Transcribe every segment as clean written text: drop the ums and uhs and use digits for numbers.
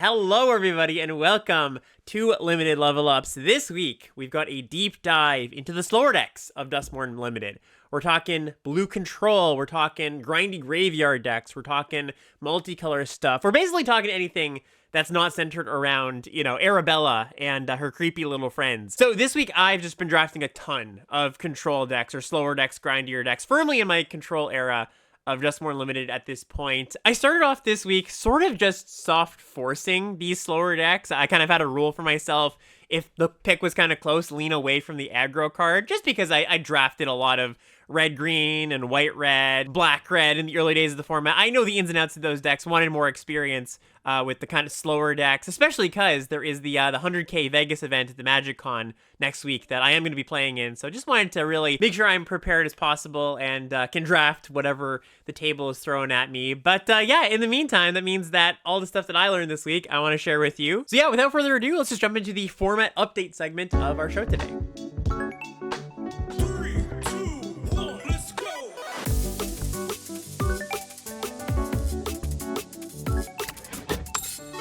Hello everybody and welcome to Limited Level Ups. This week, we've got a deep dive into the slower decks of Duskmourn Limited. We're talking blue control, we're talking grindy graveyard decks, we're talking multicolor stuff. We're basically talking anything that's not centered around, Arabella and her creepy little friends. So this week, I've just been drafting a ton of control decks or slower decks, grindier decks, firmly in my control era of Duskmourn Limited at this point. I started off this week sort of just soft forcing these slower decks. I kind of had a rule for myself. If the pick was kind of close, lean away from the aggro card, just because I drafted a lot of red-green and white-red, black-red in the early days of the format. I know the ins and outs of those decks, wanted more experience with the kind of slower decks, especially because there is the 100k Vegas event at the MagicCon next week that I am going to be playing in, so just wanted to really make sure I'm prepared as possible and can draft whatever the table is throwing at me. But yeah, in the meantime, that means that all the stuff that I learned this week, I want to share with you. So yeah, without further ado, let's just jump into the format update segment of our show today.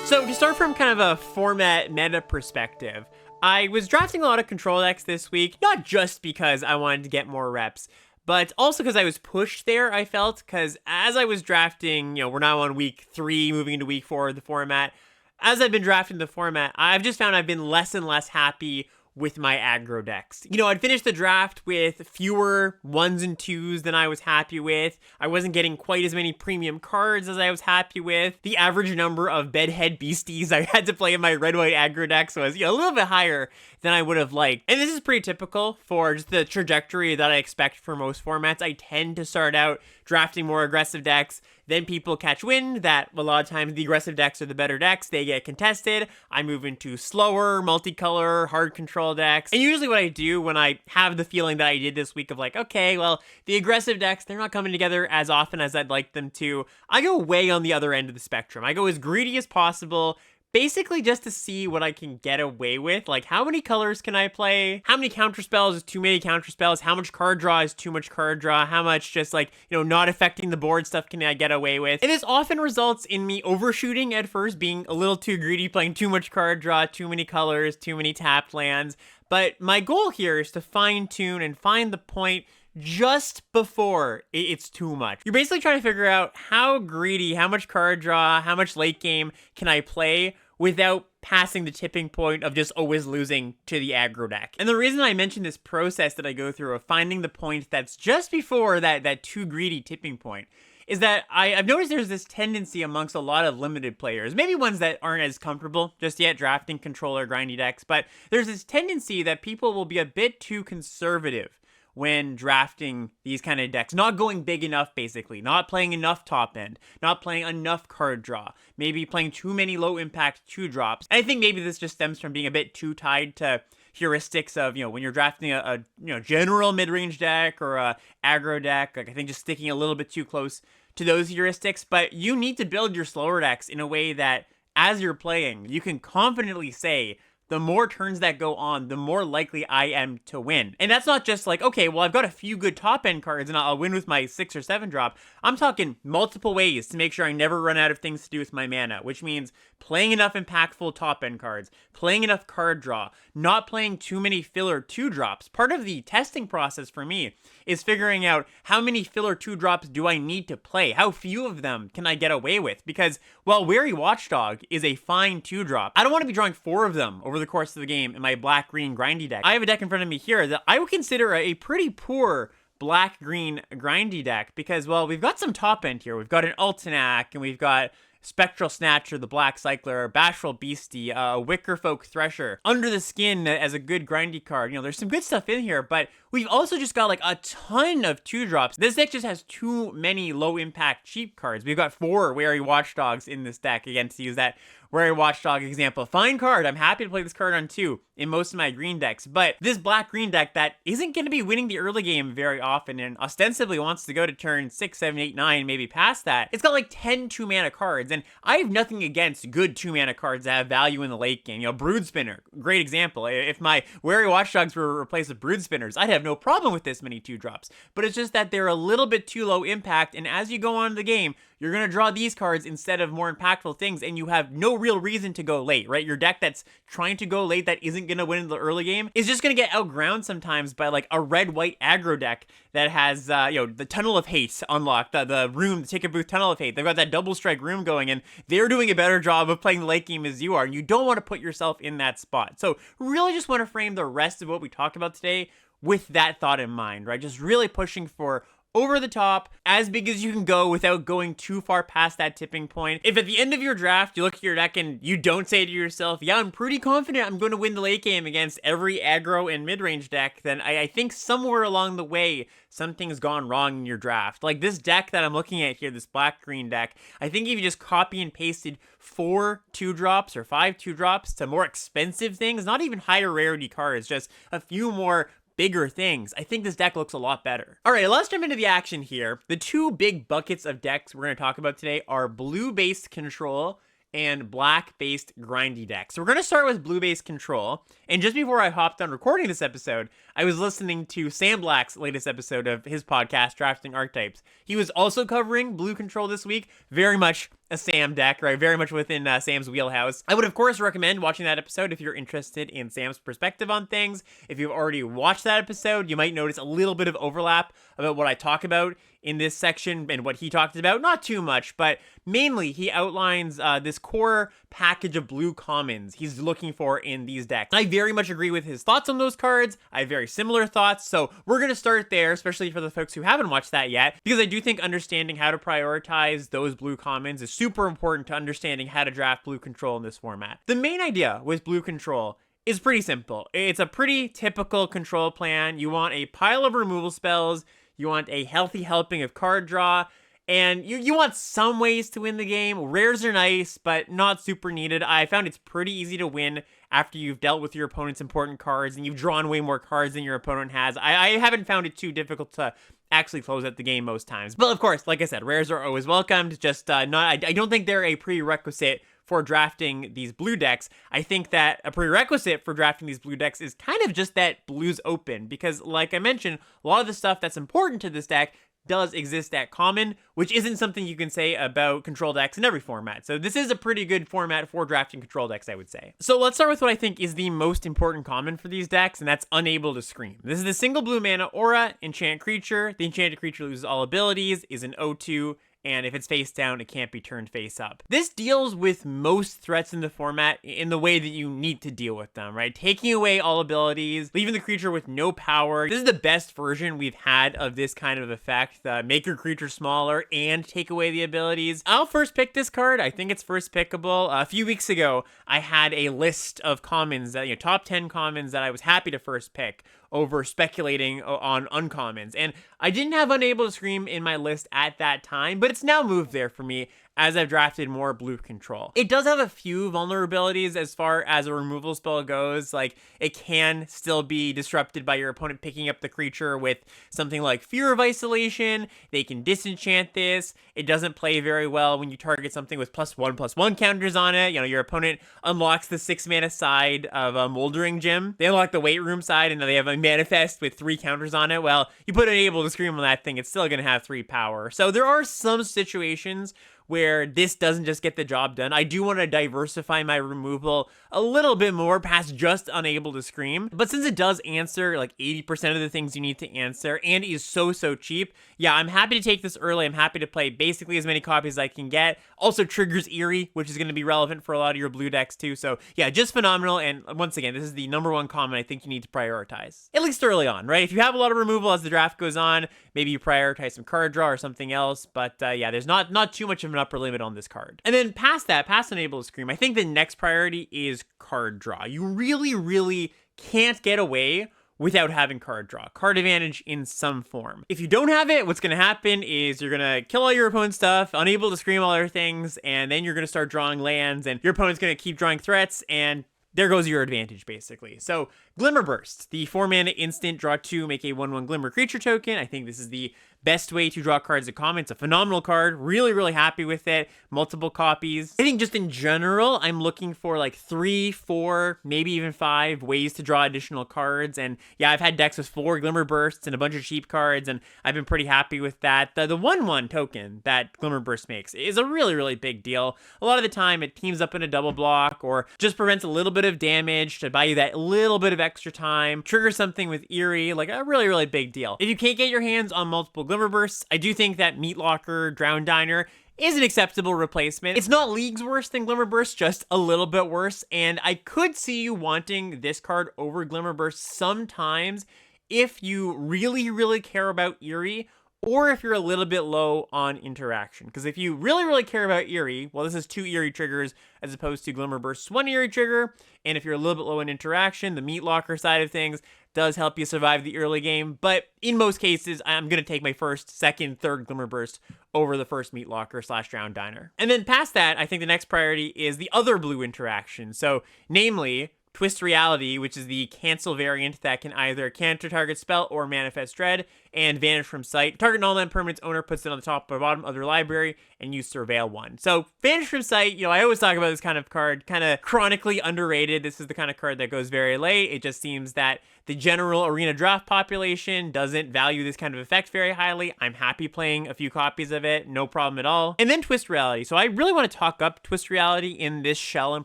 So to start from kind of a format meta perspective, I was drafting a lot of control decks this week, not just because I wanted to get more reps, but also because I was pushed there, I felt, because as I was drafting, we're now on week 3, moving into week 4 of the format. As I've been drafting the format, I've just found I've been less and less happy with my aggro decks. I'd finished the draft with fewer 1s and 2s than I was happy with. I wasn't getting quite as many premium cards as I was happy with. The average number of bedhead beasties I had to play in my red-white aggro decks was a little bit higher than I would have liked. And this is pretty typical for just the trajectory that I expect for most formats. I tend to start out drafting more aggressive decks, then people catch wind that a lot of times the aggressive decks are the better decks, they get contested, I move into slower, multicolor, hard control decks. And usually what I do when I have the feeling that I did this week of like, okay, well, the aggressive decks, they're not coming together as often as I'd like them to, I go way on the other end of the spectrum. I go as greedy as possible, basically just to see what I can get away with. Like, how many colors can I play? How many counterspells is too many counterspells? How much card draw is too much card draw? How much just not affecting the board stuff can I get away with? And this often results in me overshooting at first, being a little too greedy, playing too much card draw, too many colors, too many tapped lands. But my goal here is to fine tune and find the point just before it's too much. You're basically trying to figure out how greedy, how much card draw, how much late game can I play without passing the tipping point of just always losing to the aggro deck. And the reason I mention this process that I go through of finding the point that's just before that too greedy tipping point is that I've noticed there's this tendency amongst a lot of limited players, maybe ones that aren't as comfortable just yet drafting controller grindy decks, but there's this tendency that people will be a bit too conservative when drafting these kind of decks. Not going big enough, basically. Not playing enough top end. Not playing enough card draw. Maybe playing too many low impact 2-drops. And I think maybe this just stems from being a bit too tied to heuristics of, when you're drafting a general mid-range deck or a aggro deck. Like, I think just sticking a little bit too close to those heuristics. But you need to build your slower decks in a way that, as you're playing, you can confidently say, the more turns that go on, the more likely I am to win. And that's not just like, okay, well, I've got a few good top end cards and I'll win with my 6 or 7 drop. I'm talking multiple ways to make sure I never run out of things to do with my mana, which means playing enough impactful top end cards, playing enough card draw, not playing too many filler 2-drops. Part of the testing process for me is figuring out how many filler 2-drops do I need to play? How few of them can I get away with? Because while Wary Watchdog is a fine 2-drop, I don't want to be drawing 4 of them over the course of the game in my black-green grindy deck. I have a deck in front of me here that I would consider a pretty poor black-green grindy deck because, well, we've got some top end here. We've got an Ultinac and we've got Spectral Snatcher, the Black Cycler, Bashful Beastie, Wickerfolk Thresher, Under the Skin as a good grindy card. There's some good stuff in here, but we've also just got like a ton of 2-drops. This deck just has too many low impact cheap cards. We've got 4 Wary Watchdogs in this deck, again, to use that Wary Watchdog example. Fine card. I'm happy to play this card on 2 in most of my green decks, but this black-green deck that isn't going to be winning the early game very often and ostensibly wants to go to turn 6, 7, 8, 9, maybe past that, it's got like 10 2-mana cards, and I have nothing against good 2-mana cards that have value in the late game. Brood Spinner, great example. If my Wary Watchdogs were replaced with Brood Spinners, I'd have no problem with this many 2-drops, but it's just that they're a little bit too low impact, and as you go on in the game, you're going to draw these cards instead of more impactful things, and you have no real reason to go late, right? Your deck that's trying to go late that isn't going to win in the early game is just going to get outground sometimes by like a red-white aggro deck that has, the Tunnel of Hate unlocked, the room, the Ticket Booth Tunnel of Hate. They've got that double strike room going, and they're doing a better job of playing the late game as you are, and you don't want to put yourself in that spot. So really just want to frame the rest of what we talked about today with that thought in mind, right? Just really pushing for over the top, as big as you can go without going too far past that tipping point. If at the end of your draft, you look at your deck and you don't say to yourself, yeah, I'm pretty confident I'm going to win the late game against every aggro and mid-range deck, then I think somewhere along the way, something's gone wrong in your draft. Like this deck that I'm looking at here, this black-green deck, I think if you just copy and pasted 4 2-drops or 5 2-drops to more expensive things, not even higher rarity cards, just a few more bigger things, I think this deck looks a lot better. All right, let's jump into the action here. The two big buckets of decks we're going to talk about today are blue-based control and black-based grindy decks. So we're going to start with blue-based control. And just before I hopped on recording this episode, I was listening to Sam Black's latest episode of his podcast, Drafting Archetypes. He was also covering blue control this week. Very much a Sam deck, right? Very much within Sam's wheelhouse. I would, of course, recommend watching that episode if you're interested in Sam's perspective on things. If you've already watched that episode, you might notice a little bit of overlap about what I talk about in this section and what he talked about. Not too much, but mainly he outlines this core package of blue commons he's looking for in these decks. I very much agree with his thoughts on those cards. I have very similar thoughts, so we're going to start there, especially for the folks who haven't watched that yet, because I do think understanding how to prioritize those blue commons is super important to understanding how to draft blue control in this format. The main idea with blue control is pretty simple. It's a pretty typical control plan. You want a pile of removal spells, you want a healthy helping of card draw, and you want some ways to win the game. Rares are nice, but not super needed. I found it's pretty easy to win after you've dealt with your opponent's important cards and you've drawn way more cards than your opponent has. I haven't found it too difficult to actually close out the game most times. But of course, like I said, rares are always welcomed. Just I don't think they're a prerequisite for drafting these blue decks. I think that a prerequisite for drafting these blue decks is kind of just that blue's open, because like I mentioned, a lot of the stuff that's important to this deck does exist at common, which isn't something you can say about control decks in every format. So this is a pretty good format for drafting control decks, I would say. So let's start with what I think is the most important common for these decks, and that's Unable to Scream. This is the single blue mana aura, enchant creature. The enchanted creature loses all abilities, is an 0/2, and if it's face down, it can't be turned face up. This deals with most threats in the format in the way that you need to deal with them, right? Taking away all abilities, leaving the creature with no power. This is the best version we've had of this kind of effect. Make your creature smaller and take away the abilities. I'll first pick this card. I think it's first pickable. A few weeks ago, I had a list of commons, top 10 commons that I was happy to first pick over speculating on uncommons. And I didn't have Unable to Scream in my list at that time, but it's now moved there for me as I've drafted more blue control. It does have a few vulnerabilities as far as a removal spell goes. Like, it can still be disrupted by your opponent picking up the creature with something like Fear of Isolation. They can disenchant this. It doesn't play very well when you target something with +1/+1 counters on it. Your opponent unlocks the 6 mana side of a Moldering Gym. They unlock the Weight Room side, and they have a Manifest with 3 counters on it. Well, you put Unable to Scream on that thing, it's still going to have 3 power. So there are some situations where this doesn't just get the job done. I do want to diversify my removal a little bit more past just Unable to Scream. But since it does answer like 80% of the things you need to answer and is so cheap, yeah, I'm happy to take this early. I'm happy to play basically as many copies as I can get. Also triggers Eerie, which is going to be relevant for a lot of your blue decks too. So yeah, just phenomenal. And once again, this is the #1 common I think you need to prioritize, at least early on, right? If you have a lot of removal as the draft goes on, maybe you prioritize some card draw or something else. But yeah, there's not too much of an upper limit on this card. And then past Unable to Scream, I think the next priority is card draw. You really can't get away without having card draw. Card advantage in some form. If you don't have it, what's going to happen is you're going to kill all your opponent's stuff, Unable to Scream all other things, and then you're going to start drawing lands, and your opponent's going to keep drawing threats, and there goes your advantage, basically. So, Glimmer Burst, the 4 mana instant, draw 2, make a 1/1 Glimmer creature token. I think this is the best way to draw cards at common. It's a phenomenal card. Really, really happy with it. Multiple copies. I think just in general, I'm looking for like 3, 4, maybe even 5 ways to draw additional cards. And yeah, I've had decks with 4 Glimmer Bursts and a bunch of cheap cards, and I've been pretty happy with that. The 1/1 token that Glimmer Burst makes is a really, really big deal. A lot of the time, it teams up in a double block or just prevents a little bit of damage to buy you that little bit of extra time. Trigger something with Eerie, like a really, really big deal. If you can't get your hands on multiple Glimmer Bursts, I do think that Meat Locker Drown Diner is an acceptable replacement. It's not leagues worse than Glimmer Burst, just a little bit worse, and I could see you wanting this card over Glimmer Burst sometimes if you really, really care about Eerie, or if you're a little bit low on interaction. Because if you really, really care about Eerie, well, this is 2 Eerie triggers as opposed to Glimmer Burst's 1 Eerie trigger, and if you're a little bit low in interaction, the Meat Locker side of things does help you survive the early game, but in most cases, I'm going to take my first, second, third Glimmer Burst over the first Meat Locker / Drown Diner. And then past that, I think the next priority is the other blue interaction. So, namely, Twist Reality, which is the cancel variant that can either counter target spell or manifest dread, and Vanish from Sight. Target non-land permanent's owner puts it on the top or bottom of their library, and you surveil 1. So, Vanish from Sight, I always talk about this kind of card, kind of chronically underrated. This is the kind of card that goes very late. It just seems that the general arena draft population doesn't value this kind of effect very highly. I'm happy playing a few copies of it, no problem at all. And then Twist Reality. So I really want to talk up Twist Reality in this shell in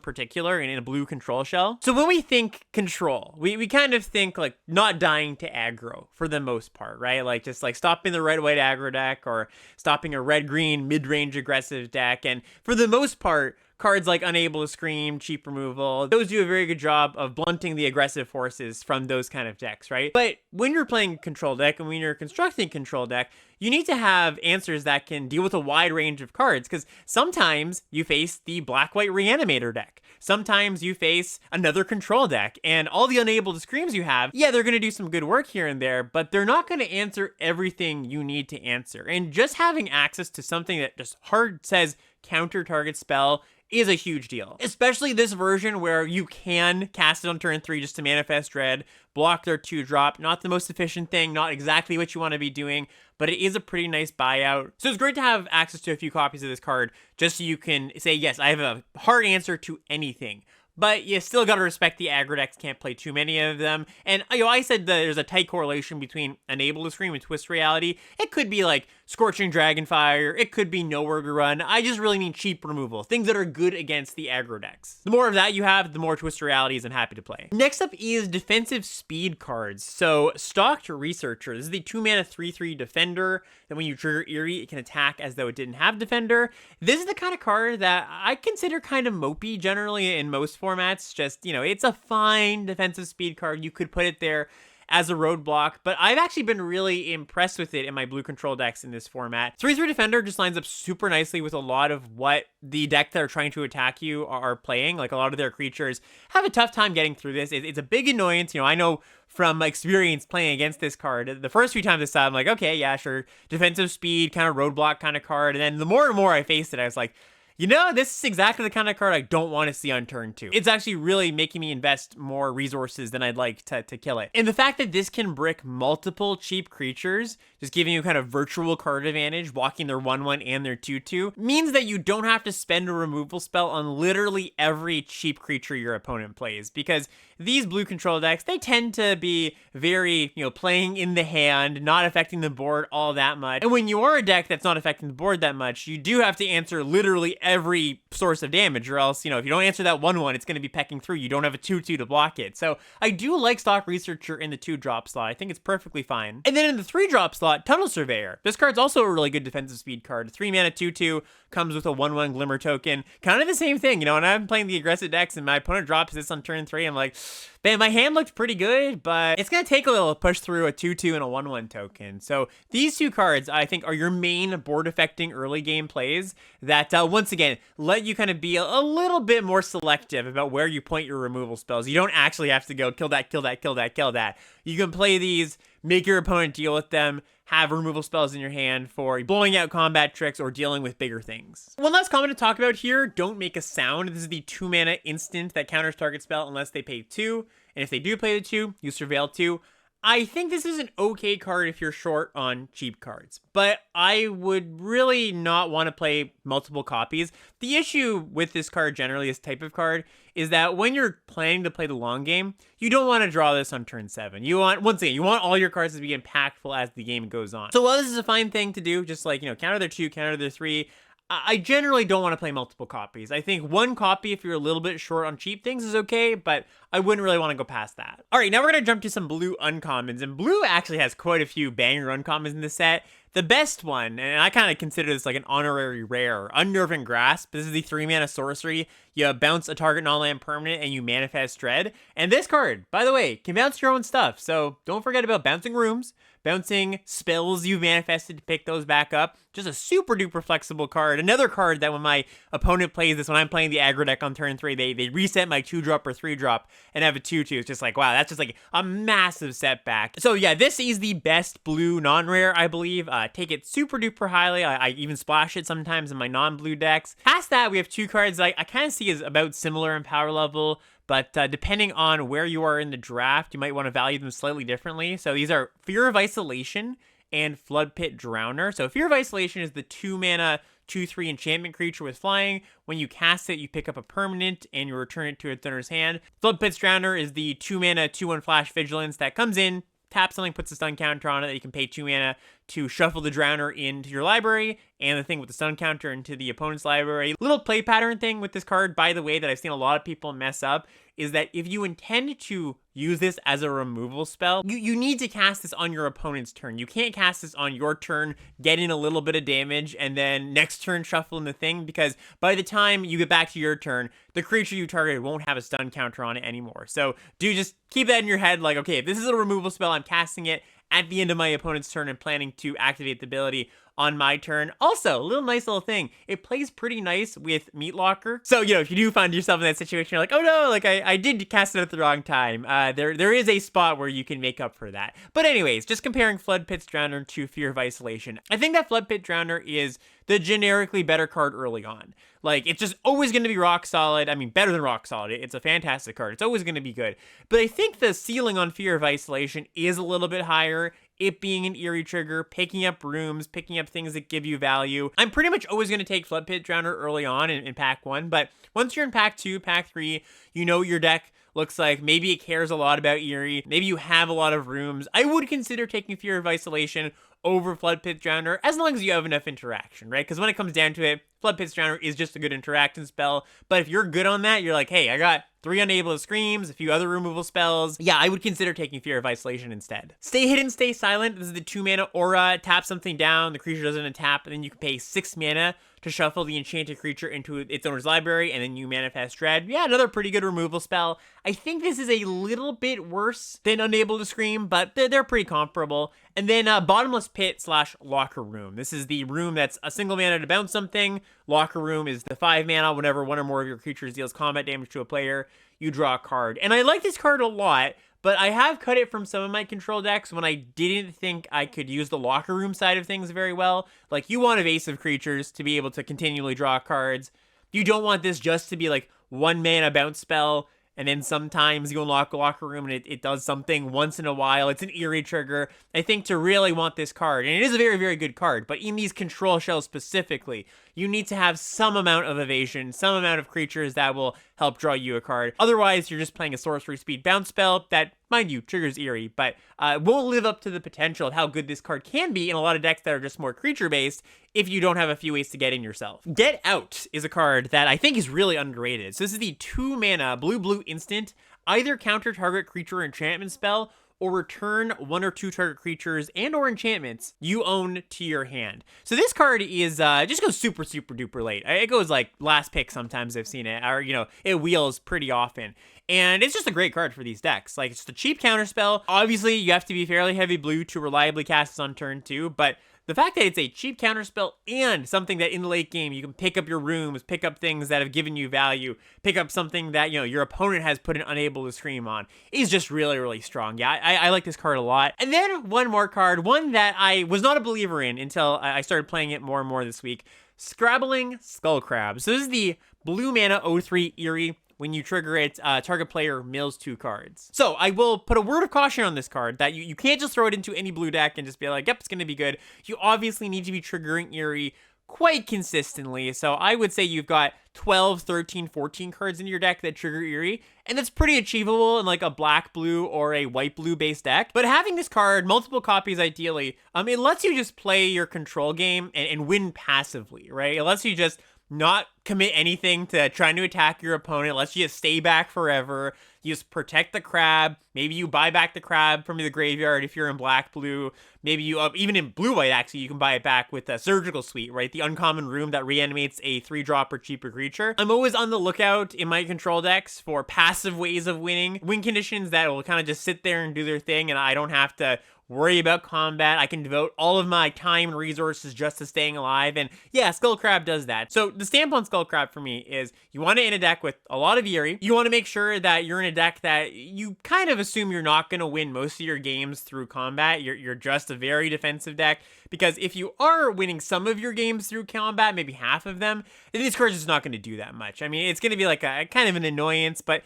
particular, and in a blue control shell. So when we think control, we kind of think like not dying to aggro for the most part, right? Like just like stopping the red-white aggro deck or stopping a red-green mid-range aggressive deck. And for the most part, cards like Unable to Scream, Cheap Removal, those do a very good job of blunting the aggressive forces from those kind of decks, right? But when you're playing control deck and when you're constructing control deck, you need to have answers that can deal with a wide range of cards, because sometimes you face the Black-White Reanimator deck. Sometimes you face another control deck, and all the Unable to Screams you have, yeah, they're going to do some good work here and there, but they're not going to answer everything you need to answer. And just having access to something that just hard says counter target spell is a huge deal. Especially this version where you can cast it on turn 3 just to manifest dread, block their 2-drop. Not the most efficient thing, not exactly what you want to be doing, but it is a pretty nice buyout. So it's great to have access to a few copies of this card just so you can say, yes, I have a hard answer to anything. But you still gotta respect the aggro decks, can't play too many of them. And I said that there's a tight correlation between Unable to Scream and Twist Reality. It could be like Scorching Dragonfire, it could be Nowhere to Run. I just really mean cheap removal, things that are good against the aggro decks. The more of that you have, the more Twist Realities I'm happy to play. Next up is defensive speed cards. So Stalked Researcher, this is the 2-mana 3/3 defender that when you trigger Eerie, it can attack as though it didn't have defender. This is the kind of card that I consider kind of mopey generally in most formats. Just, it's a fine defensive speed card. You could put it there as a roadblock, but I've actually been really impressed with it in my blue control decks in this format. 3/3 Defender just lines up super nicely with a lot of what the deck that are trying to attack you are playing. Like a lot of their creatures have a tough time getting through this. It's a big annoyance. I know from experience playing against this card, the first few times I saw it, I'm like, okay, yeah, sure. Defensive speed, kind of roadblock kind of card. And then the more and more I faced it, I was like, this is exactly the kind of card I don't want to see on turn 2. It's actually really making me invest more resources than I'd like to kill it. And the fact that this can brick multiple cheap creatures, just giving you kind of virtual card advantage, walking their 1/1 and their 2/2, means that you don't have to spend a removal spell on literally every cheap creature your opponent plays. Because these blue control decks, they tend to be very, playing in the hand, not affecting the board all that much. And when you are a deck that's not affecting the board that much, you do have to answer literally every source of damage, or else, if you don't answer that 1/1, it's going to be pecking through. You don't have a 2/2 to block it. So I do like Stalked Researcher in the 2-drop slot. I think it's perfectly fine. And then in the 3-drop slot, Tunnel Surveyor. This card's also a really good defensive speed card. 3-mana 2/2, comes with a 1/1 Glimmer token. Kind of the same thing, when I'm playing the aggressive decks and my opponent drops this on turn 3, I'm like, man, my hand looked pretty good, but it's going to take a little to push through a 2/2 and a 1/1 token. So these 2 cards, I think, are your main board-affecting early game plays that, once again, let you kind of be a little bit more selective about where you point your removal spells. You don't actually have to go kill that, kill that, kill that, kill that. You can play these, make your opponent deal with them, have removal spells in your hand for blowing out combat tricks or dealing with bigger things. One last comment to talk about here, Don't Make a Sound. This is the 2-mana instant that counters target spell unless they pay 2. And if they do pay the 2, you surveil 2. I think this is an okay card if you're short on cheap cards, but I would really not want to play multiple copies. The issue with this card generally, this type of card, is that when you're planning to play the long game, you don't want to draw this on turn 7. You want, once again, you want all your cards to be impactful as the game goes on. So while this is a fine thing to do, just like, counter their 2, counter their 3, I generally don't want to play multiple copies. I think one copy, if you're a little bit short on cheap things, is okay, but I wouldn't really want to go past that. All right, now we're going to jump to some blue uncommons, and blue actually has quite a few banger uncommons in the set. The best one, and I kind of consider this like an honorary rare, Unnerving Grasp. This is the 3-mana sorcery. You bounce a target non-land permanent and you manifest Dread. And this card, by the way, can bounce your own stuff. So don't forget about bouncing rooms, bouncing spells you've manifested to pick those back up. Just a super duper flexible card. Another card that when my opponent plays this, when I'm playing the aggro deck on turn 3, they reset my 2-drop or 3-drop and have a 2/2. It's just like, wow, that's just like a massive setback. So yeah, this is the best blue non-rare, I believe. Take it super duper highly. I even splash it sometimes in my non-blue decks. Past that, we have 2 cards that I kind of see as about similar in power level, but depending on where you are in the draft, you might want to value them slightly differently. So these are Fear of Isolation and Floodpit Drowner. So Fear of Isolation is the 2-mana 2/3 enchantment creature with flying. When you cast it, you pick up a permanent and you return it to its owner's hand. Floodpit Drowner is the 2-mana 2/1 flash vigilance that comes in, tap something, puts a stun counter on it, that you can pay 2 mana to shuffle the Drowner into your library, and the thing with the stun counter into the opponent's library. Little play pattern thing with this card, by the way, that I've seen a lot of people mess up, is that if you intend to use this as a removal spell, you need to cast this on your opponent's turn. You can't cast this on your turn, get in a little bit of damage, and then next turn shuffle in the thing, because by the time you get back to your turn, the creature you targeted won't have a stun counter on it anymore. So do just keep that in your head, like, okay, if this is a removal spell, I'm casting it at the end of my opponent's turn and planning to activate the ability on my turn. Also, a nice little thing, it plays pretty nice with Meat Locker. So, if you do find yourself in that situation, you're like, oh no, like I did cast it at the wrong time. There is a spot where you can make up for that. But anyways, just comparing Floodpit Drowner to Fear of Isolation, I think that Floodpit Drowner is the generically better card early on. Like, it's just always going to be rock solid. I mean, better than rock solid. It's a fantastic card. It's always going to be good. But I think the ceiling on Fear of Isolation is a little bit higher. It being an eerie trigger, picking up rooms, picking up things that give you value. I'm pretty much always going to take Floodpit Drowner early on in pack 1, but once you're in pack 2, pack 3, you know your deck looks like. Maybe it cares a lot about Eerie. Maybe you have a lot of rooms. I would consider taking Fear of Isolation over Floodpit Drowner as long as you have enough interaction, right? Because when it comes down to it, Floodpit Drowner is just a good interaction spell. But if you're good on that, you're like, hey, I got 3 Unable Screams, a few other removal spells. Yeah, I would consider taking Fear of Isolation instead. Stay Hidden, Stay Silent. This is the 2-mana aura. Tap something down, the creature doesn't untap, and then you can pay 6 mana to shuffle the enchanted creature into its owner's library, and then you manifest Dread. Yeah, another pretty good removal spell. I think this is a little bit worse than Unable to Scream, but they're pretty comparable. And then Bottomless Pit / Locker Room. This is the room that's a single mana to bounce something. Locker Room is the 5 mana. Whenever one or more of your creatures deals combat damage to a player, you draw a card. And I like this card a lot, but I have cut it from some of my control decks when I didn't think I could use the Locker Room side of things very well. Like, you want evasive creatures to be able to continually draw cards. You don't want this just to be like 1 mana bounce spell, and then sometimes you unlock a Locker Room and it does something once in a while. It's an eerie trigger. I think to really want this card, and it is a very, very good card, but in these control shells specifically, you need to have some amount of evasion, some amount of creatures that will help draw you a card. Otherwise, you're just playing a sorcery speed bounce spell that, mind you, triggers eerie, but won't live up to the potential of how good this card can be in a lot of decks that are just more creature-based if you don't have a few ways to get in yourself. Get Out is a card that I think is really underrated. So this is the 2-mana blue-blue instant. Either counter target creature enchantment spell or return 1 or 2 target creatures and or enchantments you own to your hand. So this card is just goes super, super duper late. It goes like last pick sometimes I've seen it, or it wheels pretty often. And it's just a great card for these decks. Like, it's just a cheap counter spell. Obviously, you have to be fairly heavy blue to reliably cast this on turn 2, but the fact that it's a cheap counterspell and something that in the late game you can pick up your rooms, pick up things that have given you value, pick up something that, your opponent has put an Unable to Scream on, is just really, really strong. Yeah, I like this card a lot. And then one more card, one that I was not a believer in until I started playing it more and more this week. Scrabbling Skullcrab. So this is the blue mana 0/3 Eerie when you trigger it, target player mills 2 cards. So I will put a word of caution on this card that you can't just throw it into any blue deck and just be like, yep, it's going to be good. You obviously need to be triggering Eerie quite consistently. So I would say you've got 12, 13, 14 cards in your deck that trigger Eerie, and that's pretty achievable in like a black-blue or a white-blue based deck. But having this card, multiple copies ideally, it lets you just play your control game and win passively, right? It lets you just not commit anything to trying to attack your opponent. It lets you just stay back forever. You just protect the crab. Maybe you buy back the crab from the graveyard if you're in black-blue. Maybe you, even in blue-white, actually, you can buy it back with a Surgical Suite, right? The uncommon room that reanimates a 3-drop or cheaper creature. I'm always on the lookout in my control decks for passive ways of winning. Win conditions that will kind of just sit there and do their thing, and I don't have to worry about combat. I can devote all of my time and resources just to staying alive, and yeah, Skullcrab does that. So the stamp on Skullcrab for me is you want it in a deck with a lot of Eerie. You want to make sure that you're in a deck that you kind of assume you're not going to win most of your games through combat. You're just a very defensive deck, because if you are winning some of your games through combat, maybe half of them, then these cards are just not going to do that much. I mean, it's going to be like a kind of an annoyance, but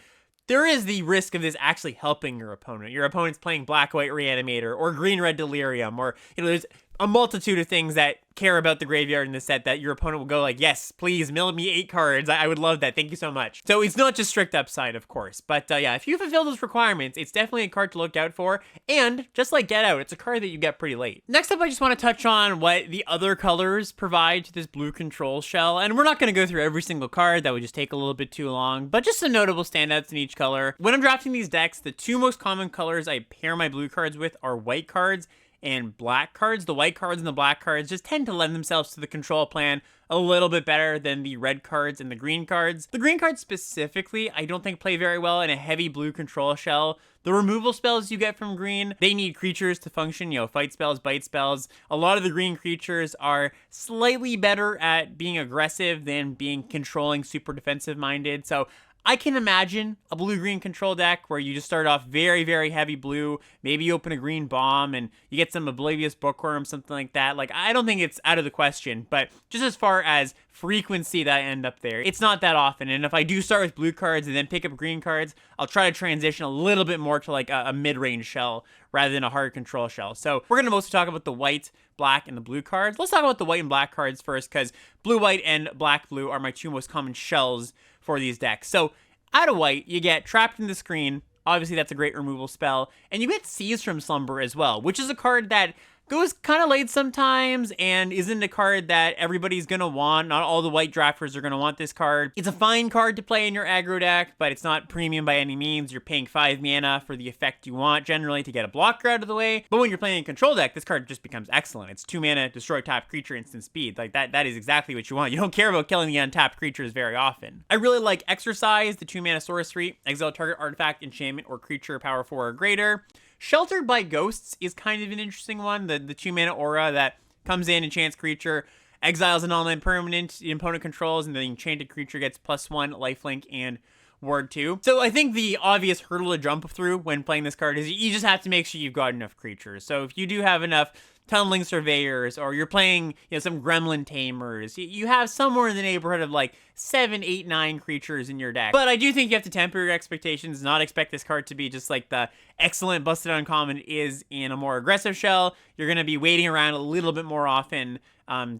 there is the risk of this actually helping your opponent. Your opponent's playing black-white Reanimator or green-red Delirium, or, there's a multitude of things that care about the graveyard in the set that your opponent will go like, yes, please mill me 8 cards. I would love that. Thank you so much. So it's not just strict upside, of course. But yeah, if you fulfill those requirements, it's definitely a card to look out for. And just like Get Out, it's a card that you get pretty late. Next up, I just want to touch on what the other colors provide to this blue control shell. And we're not going to go through every single card. That would just take a little bit too long. But just some notable standouts in each color. When I'm drafting these decks, the 2 most common colors I pair my blue cards with are white cards and black cards. The white cards and the black cards just tend to lend themselves to the control plan a little bit better than the red cards and the green cards. The green cards specifically, I don't think play very well in a heavy blue control shell. The removal spells you get from green, they need creatures to function, fight spells, bite spells. A lot of the green creatures are slightly better at being aggressive than being controlling, super defensive minded. So I can imagine a blue-green control deck where you just start off very, very heavy blue. Maybe you open a green bomb and you get some Oblivious Bookworm, something like that. Like, I don't think it's out of the question, but just as far as frequency that I end up there, it's not that often. And if I do start with blue cards and then pick up green cards, I'll try to transition a little bit more to like a mid-range shell rather than a hard control shell. So we're going to mostly talk about the white, black, and the blue cards. Let's talk about the white and black cards first, because blue-white and black-blue are my 2 most common shells for these decks. So out of white, you get Trapped in the Screen. Obviously, that's a great removal spell. And you get Seize from Slumber as well, which is a card that goes kind of late sometimes and isn't a card that everybody's going to want. Not all the white drafters are going to want this card. It's a fine card to play in your aggro deck, but it's not premium by any means. You're paying 5 mana for the effect you want, generally, to get a blocker out of the way. But when you're playing a control deck, this card just becomes excellent. It's 2 mana, destroy top creature, instant speed. Like, that is exactly what you want. You don't care about killing the untapped creatures very often. I really like Exercise, the 2 mana sorcery. Exile target artifact, enchantment, or creature power 4 or greater. Sheltered by Ghosts is kind of an interesting one. The 2 mana aura that comes in, enchants creature, exiles an online permanent the opponent controls, and the enchanted creature gets +1 lifelink and ward 2. So I think the obvious hurdle to jump through when playing this card is you just have to make sure you've got enough creatures. So if you do have enough Tunneling Surveyors, or you're playing, some Gremlin Tamers, you have somewhere in the neighborhood of like 7, 8, 9 creatures in your deck. But I do think you have to temper your expectations, not expect this card to be just like the excellent busted uncommon is in a more aggressive shell. You're going to be waiting around a little bit more often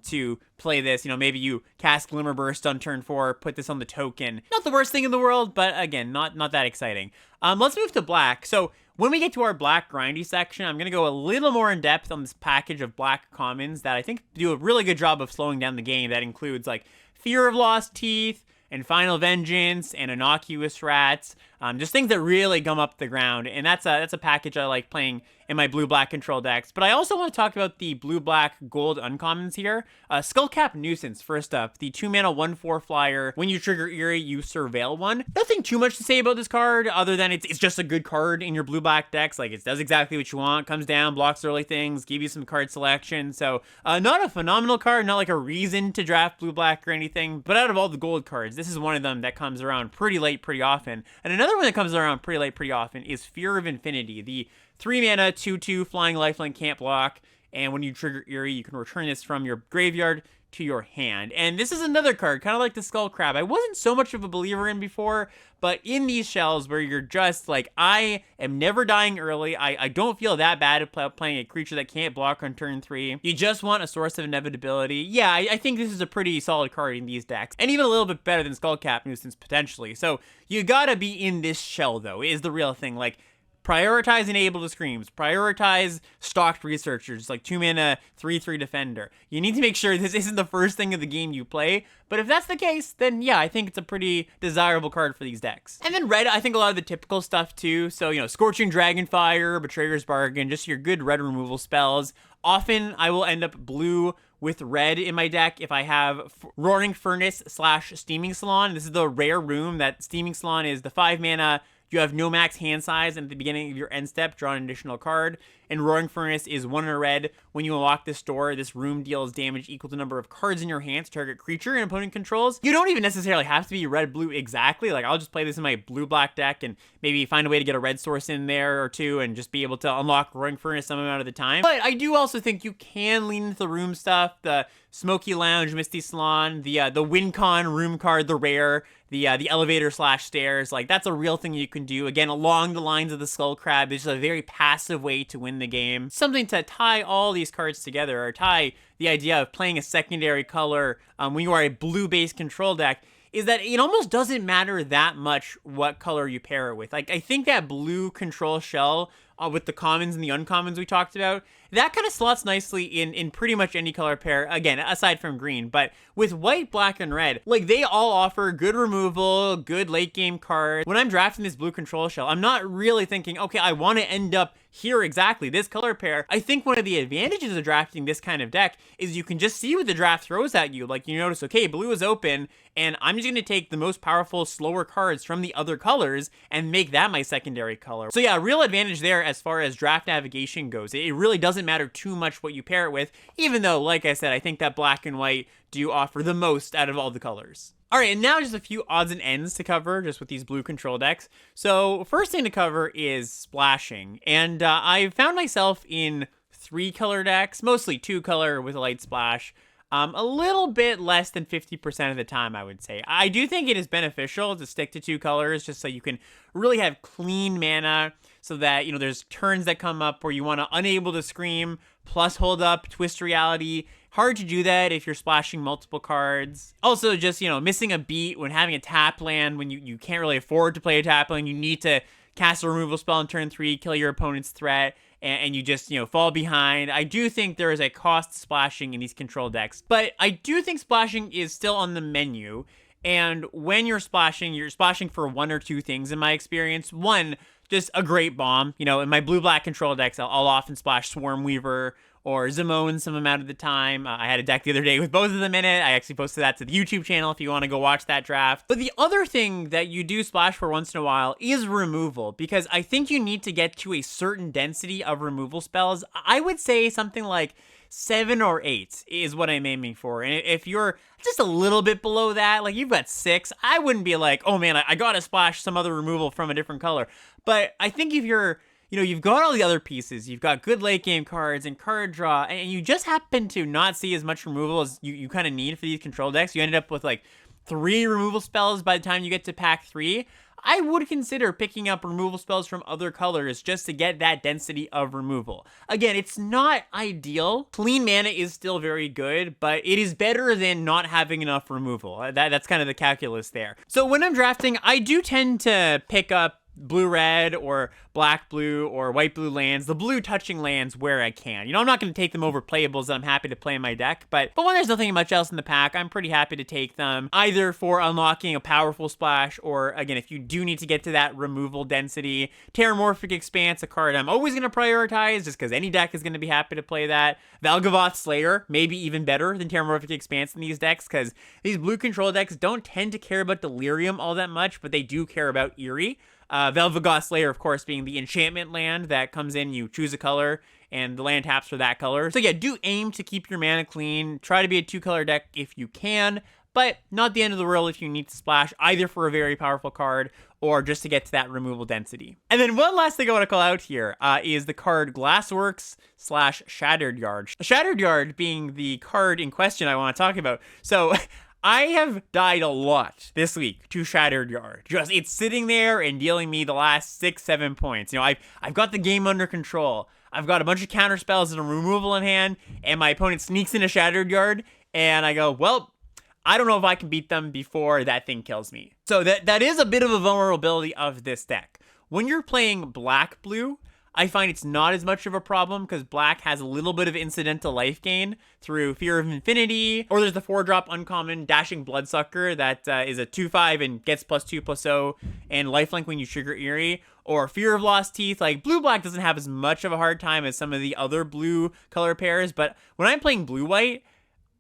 to play this. Maybe you cast Glimmerburst on turn 4, put this on the token. Not the worst thing in the world, but again, not that exciting. Let's move to black. So when we get to our black grindy section, I'm going to go a little more in depth on this package of black commons that I think do a really good job of slowing down the game. That includes like Fear of Lost Teeth and Final Vengeance and Innocuous Rats, just things that really gum up the ground. And that's a package I like playing in my blue-black control decks. But I also want to talk about the blue-black gold uncommons here. Skullcap Nuisance, first up. The 2 mana 1/4 flyer. When you trigger Eerie, you surveil one. Nothing too much to say about this card, other than it's just a good card in your blue-black decks. Like, it does exactly what you want. Comes down, blocks early things, give you some card selection. So, not a phenomenal card, not like a reason to draft blue-black or anything. But out of all the gold cards, this is one of them that comes around pretty late, pretty often. And another one that comes around pretty late, pretty often is Fear of Infinity. The 3 mana 2/2 flying lifelink can't block, and when you trigger Eerie, you can return this from your graveyard to your hand. And this is another card, kind of like the Skull Crab, I wasn't so much of a believer in before, but in these shells where you're just like, I am never dying early, I don't feel that bad about playing a creature that can't block on turn 3, you just want a source of inevitability, yeah, I think this is a pretty solid card in these decks, and even a little bit better than Skullcap Nuisance potentially. So you gotta be in this shell though, is the real thing. Like, prioritize Enable to Screams. Prioritize Stalked Researchers, like 2-mana, 3/3 Defender. You need to make sure this isn't the first thing of the game you play, but if that's the case, then yeah, I think it's a pretty desirable card for these decks. And then red, I think a lot of the typical stuff too, so, you know, Scorching Dragonfire, Betrayer's Bargain, just your good red removal spells. Often, I will end up blue with red in my deck if I have Roaring Furnace / Steaming Salon. This is the rare room that Steaming Salon is the 5-mana, you have no max hand size, and at the beginning of your end step, draw an additional card. And Roaring Furnace is 1 in a red. When you unlock this door, this room deals damage equal to the number of cards in your hand to target creature and opponent controls. You don't even necessarily have to be red-blue exactly. Like, I'll just play this in my blue-black deck and maybe find a way to get a red source in there or two and just be able to unlock Roaring Furnace some amount of the time. But I do also think you can lean into the room stuff, the Smoky Lounge, Misty Salon, the WinCon room card, the rare, the elevator / stairs. Like, that's a real thing you can do. Again, along the lines of the Skull Crab, it's just a very passive way to win the game. Something to tie all these cards together, or tie the idea of playing a secondary color when you are a blue-based control deck, is that it almost doesn't matter that much what color you pair it with. Like, I think that blue control shell with the commons and the uncommons we talked about, that kind of slots nicely in pretty much any color pair, again, aside from green. But with white, black, and red, like, they all offer good removal, good late game cards. When I'm drafting this blue control shell, I'm not really thinking, okay, I want to end up here exactly, this color pair. I think one of the advantages of drafting this kind of deck is you can just see what the draft throws at you. Like, you notice, okay, blue is open, and I'm just going to take the most powerful, slower cards from the other colors and make that my secondary color. So yeah, real advantage there as far as draft navigation goes. It really doesn't matter too much what you pair it with, even though, like I said, I think that black and white do offer the most out of all the colors. Alright, and now just a few odds and ends to cover just with these blue control decks. So first thing to cover is splashing, and I found myself in 3-color decks, mostly 2-color with a light splash, a little bit less than 50% of the time, I would say. I do think it is beneficial to stick to 2 colors just so you can really have clean mana, so that, you know, there's turns that come up where you want to Unable to Scream plus hold up, twist reality. Hard to do that if you're splashing multiple cards. Also, just, you know, missing a beat when having a tap land, when you can't really afford to play a tap land, you need to cast a removal spell on turn 3, kill your opponent's threat, and you just, you know, fall behind. I do think there is a cost to splashing in these control decks, but I do think splashing is still on the menu, and when you're splashing for 1 or 2 things in my experience. One, just a great bomb. You know, in my blue-black control decks, I'll often splash Swarm Weaver or Zimone some amount of the time. I had a deck the other day with both of them in it. I actually posted that to the YouTube channel if you want to go watch that draft. But the other thing that you do splash for once in a while is removal, because I think you need to get to a certain density of removal spells. I would say something like 7 or 8 is what I'm aiming for. And if you're just a little bit below that, like you've got 6, I wouldn't be like, oh man, I gotta splash some other removal from a different color. But I think if you're, you know, you've got all the other pieces, you've got good late game cards and card draw, and you just happen to not see as much removal as you kind of need for these control decks. You ended up with like 3 removal spells by the time you get to pack 3. I would consider picking up removal spells from other colors just to get that density of removal. Again, it's not ideal. Clean mana is still very good, but it is better than not having enough removal. That's kind of the calculus there. So when I'm drafting, I do tend to pick up blue-red or black-blue or white-blue lands, the blue touching lands where I can. You know, I'm not going to take them over playables that I'm happy to play in my deck, but when there's nothing much else in the pack, I'm pretty happy to take them, either for unlocking a powerful splash, or, again, if you do need to get to that removal density. Terramorphic Expanse, a card I'm always going to prioritize, just because any deck is going to be happy to play that. Valgavoth Slayer, maybe even better than Terramorphic Expanse in these decks, because these blue control decks don't tend to care about Delirium all that much, but they do care about Eerie. Vel'Vagath Slayer, of course, being the enchantment land that comes in, you choose a color, and the land taps for that color. So yeah, do aim to keep your mana clean. Try to be a 2-color deck if you can, but not the end of the world if you need to splash either for a very powerful card or just to get to that removal density. And then one last thing I want to call out here is the card Glassworks / Shattered Yard. Shattered Yard being the card in question I want to talk about. So I have died a lot this week to Shattered Yard. Just it's sitting there and dealing me the last 6-7 points. You know, I've got the game under control. I've got a bunch of counter spells and a removal in hand, and my opponent sneaks into Shattered Yard, and I go, well, I don't know if I can beat them before that thing kills me. So that is a bit of a vulnerability of this deck. When you're playing black-blue, I find it's not as much of a problem because black has a little bit of incidental life gain through Fear of Infinity, or there's the 4-drop uncommon Dashing Bloodsucker that is a 2/5 and gets +2/+0 and lifelink when you trigger Eerie, or Fear of Lost Teeth. Like, blue-black doesn't have as much of a hard time as some of the other blue color pairs, but when I'm playing blue-white,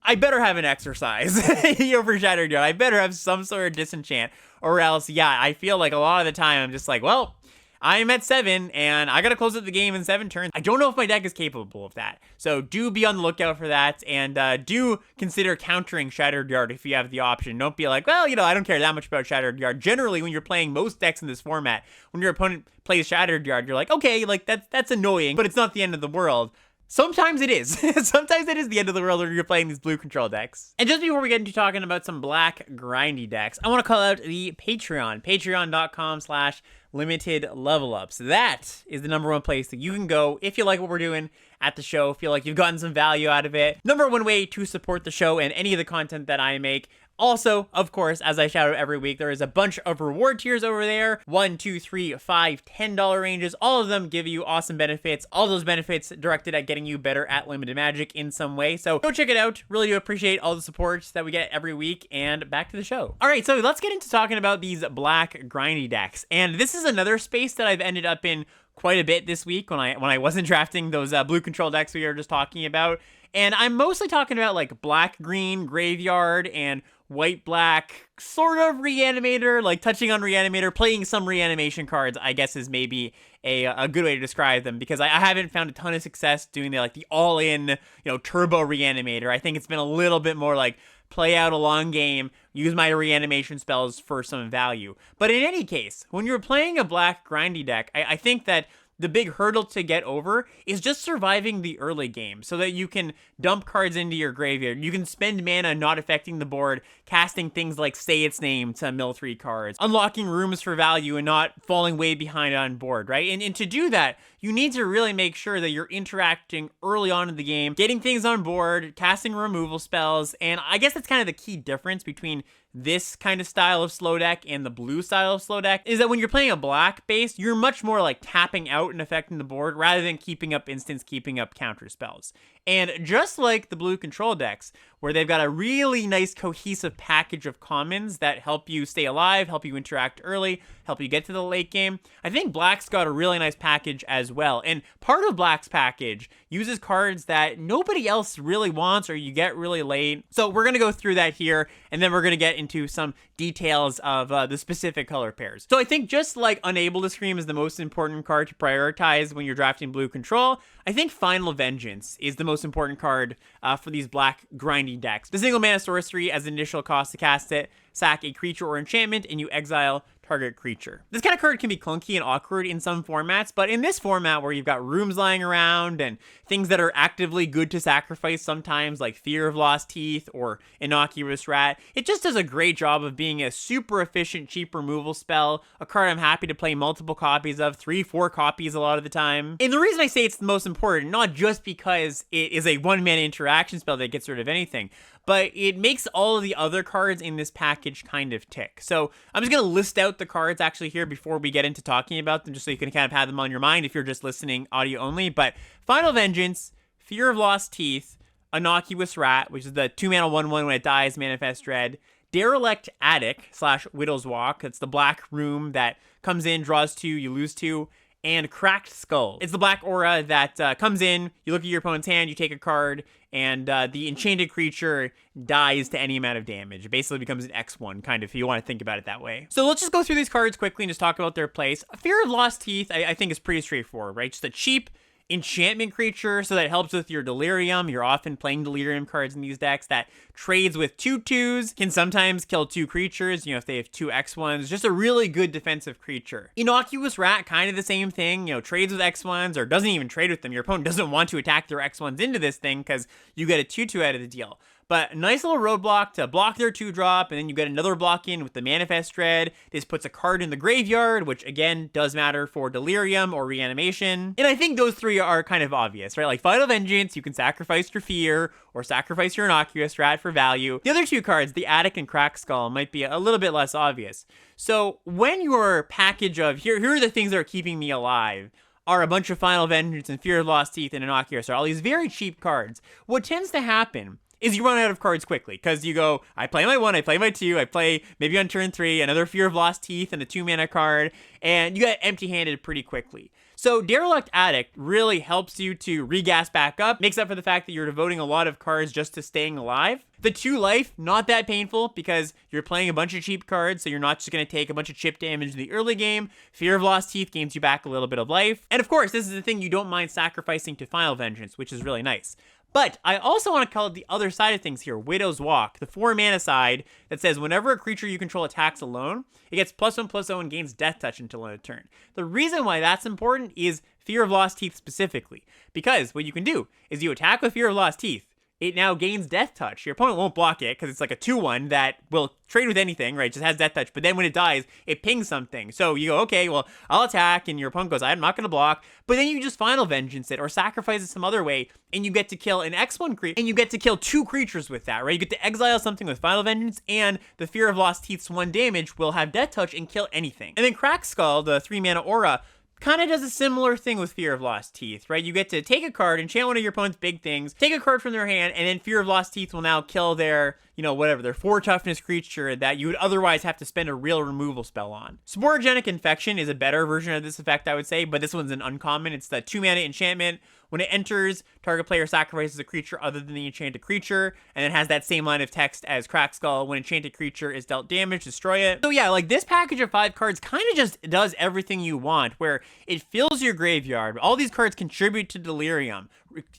I better have an exercise for Shattered Yard. I better have some sort of disenchant, or else, yeah, I feel like a lot of the time I'm just like, well, I'm at 7, and I gotta close up the game in 7 turns. I don't know if my deck is capable of that. So do be on the lookout for that, and do consider countering Shattered Yard if you have the option. Don't be like, well, you know, I don't care that much about Shattered Yard. Generally, when you're playing most decks in this format, when your opponent plays Shattered Yard, you're like, okay, like that's annoying, but it's not the end of the world. Sometimes it is. Sometimes it is the end of the world when you're playing these blue control decks. And just before we get into talking about some black grindy decks, I want to call out the Patreon. Patreon.com/limitedlevelups. That is the #1 place that you can go if you like what we're doing at the show, feel like you've gotten some value out of it. #1 way to support the show and any of the content that I make. Also, of course, as I shout out every week, there is a bunch of reward tiers over there. $1, $2, $3, $5, $10 ranges. All of them give you awesome benefits. All those benefits directed at getting you better at limited magic in some way. So go check it out. Really do appreciate all the support that we get every week. And back to the show. All right, so let's get into talking about these black grindy decks. And this is another space that I've ended up in quite a bit this week when I wasn't drafting those blue control decks we were just talking about. And I'm mostly talking about like black-green graveyard and white-black sort of reanimator, like touching on reanimator, playing some reanimation cards, I guess is maybe a good way to describe them, because I haven't found a ton of success doing the all-in, turbo reanimator. I think it's been a little bit more like play out a long game, use my reanimation spells for some value. But in any case, when you're playing a black grindy deck, I think that the big hurdle to get over is just surviving the early game so that you can dump cards into your graveyard. You can spend mana not affecting the board, casting things like Say Its Name to mill 3 cards, unlocking rooms for value and not falling way behind on board, right? And to do that, you need to really make sure that you're interacting early on in the game, getting things on board, casting removal spells, and I guess that's kind of the key difference between this kind of style of slow deck and the blue style of slow deck, is that when you're playing a black base, you're much more like tapping out and affecting the board rather than keeping up instants, keeping up counter spells. And just like the blue control decks, where they've got a really nice cohesive package of commons that help you stay alive, help you interact early, help you get to the late game, I think black's got a really nice package as well. And part of black's package uses cards that nobody else really wants or you get really late. So we're going to go through that here, and then we're going to get into some details of the specific color pairs. So I think just like Unable to Scream is the most important card to prioritize when you're drafting blue control, I think Final Vengeance is the most important card for these black grindy decks. The single mana sorcery as initial cost to cast it, sack a creature or enchantment, and you exile target creature. This kind of card can be clunky and awkward in some formats, but in this format where you've got rooms lying around and things that are actively good to sacrifice sometimes, like Fear of Lost Teeth or Innocuous Rat, it just does a great job of being a super efficient, cheap removal spell, a card I'm happy to play multiple copies of, 3-4 copies a lot of the time. And the reason I say it's the most important, not just because it is a one-mana interaction spell that gets rid of anything, but it makes all of the other cards in this package kind of tick. So I'm just going to list out the cards actually here before we get into talking about them, just so you can kind of have them on your mind if you're just listening audio only. But Final Vengeance, Fear of Lost Teeth, Innocuous Rat, which is the 2-mana 1/1 when it dies, Manifest Dread, Derelict Attic / Widow's Walk, it's the black room that comes in, draws 2, you lose 2, and Cracked Skull. It's the black aura that comes in, you look at your opponent's hand, you take a card, and the enchanted creature dies to any amount of damage. It basically becomes an X1, kind of, if you want to think about it that way. So let's just go through these cards quickly and just talk about their place. Fear of Lost Teeth, I think, is pretty straightforward, right? Just a cheap, enchantment creature, so that helps with your delirium. You're often playing delirium cards in these decks that trades with 2/2s, can sometimes kill 2 creatures, if they have 2 X1s. Just a really good defensive creature. Innocuous Rat, kind of the same thing, trades with X1s, or doesn't even trade with them. Your opponent doesn't want to attack their X1s into this thing because you get a 2/2 out of the deal. But a nice little roadblock to block their 2-drop, and then you get another block in with the Manifest Dread. This puts a card in the graveyard, which again does matter for Delirium or Reanimation. And I think those 3 are kind of obvious, right? Like Final Vengeance, you can sacrifice your Fear, or sacrifice your Innocuous Rat for value. The other 2 cards, the Attic and Crack Skull, might be a little bit less obvious. So when your package of, here are the things that are keeping me alive, are a bunch of Final Vengeance and Fear of Lost Teeth and Innocuous Rat, all these very cheap cards, what tends to happen is you run out of cards quickly, because you go, I play my 1, I play my 2, I play maybe on turn 3, another Fear of Lost Teeth and a 2-mana card, and you get empty-handed pretty quickly. So Derelict Addict really helps you to regas back up, makes up for the fact that you're devoting a lot of cards just to staying alive. The 2 life, not that painful, because you're playing a bunch of cheap cards, so you're not just going to take a bunch of chip damage in the early game. Fear of Lost Teeth gains you back a little bit of life. And of course, this is the thing you don't mind sacrificing to Final Vengeance, which is really nice. But I also want to call it the other side of things here, Widow's Walk, the 4-mana side that says whenever a creature you control attacks alone, it gets +1/+0 and gains Death Touch until end of turn. The reason why that's important is Fear of Lost Teeth specifically, because what you can do is you attack with Fear of Lost Teeth, it now gains Death Touch. Your opponent won't block it because it's like a 2/1 that will trade with anything, right? Just has Death Touch. But then when it dies, it pings something. So you go, okay, well, I'll attack, and your opponent goes, I'm not going to block. But then you just Final Vengeance it or sacrifice it some other way, and you get to kill an X1 creature, and you get to kill 2 creatures with that, right? You get to exile something with Final Vengeance, and the Fear of Lost Teeth's 1 damage will have Death Touch and kill anything. And then Crack Skull, the 3-mana aura, kind of does a similar thing with Fear of Lost Teeth, right? You get to take a card, enchant one of your opponent's big things, take a card from their hand, and then Fear of Lost Teeth will now kill their, their 4 toughness creature that you would otherwise have to spend a real removal spell on. Sporogenic Infection is a better version of this effect, I would say, but this one's an uncommon. It's the 2-mana enchantment. When it enters, target player sacrifices a creature other than the enchanted creature, and it has that same line of text as Crack Skull. When enchanted creature is dealt damage, destroy it. So yeah, like this package of 5 cards kind of just does everything you want, where it fills your graveyard. All these cards contribute to Delirium.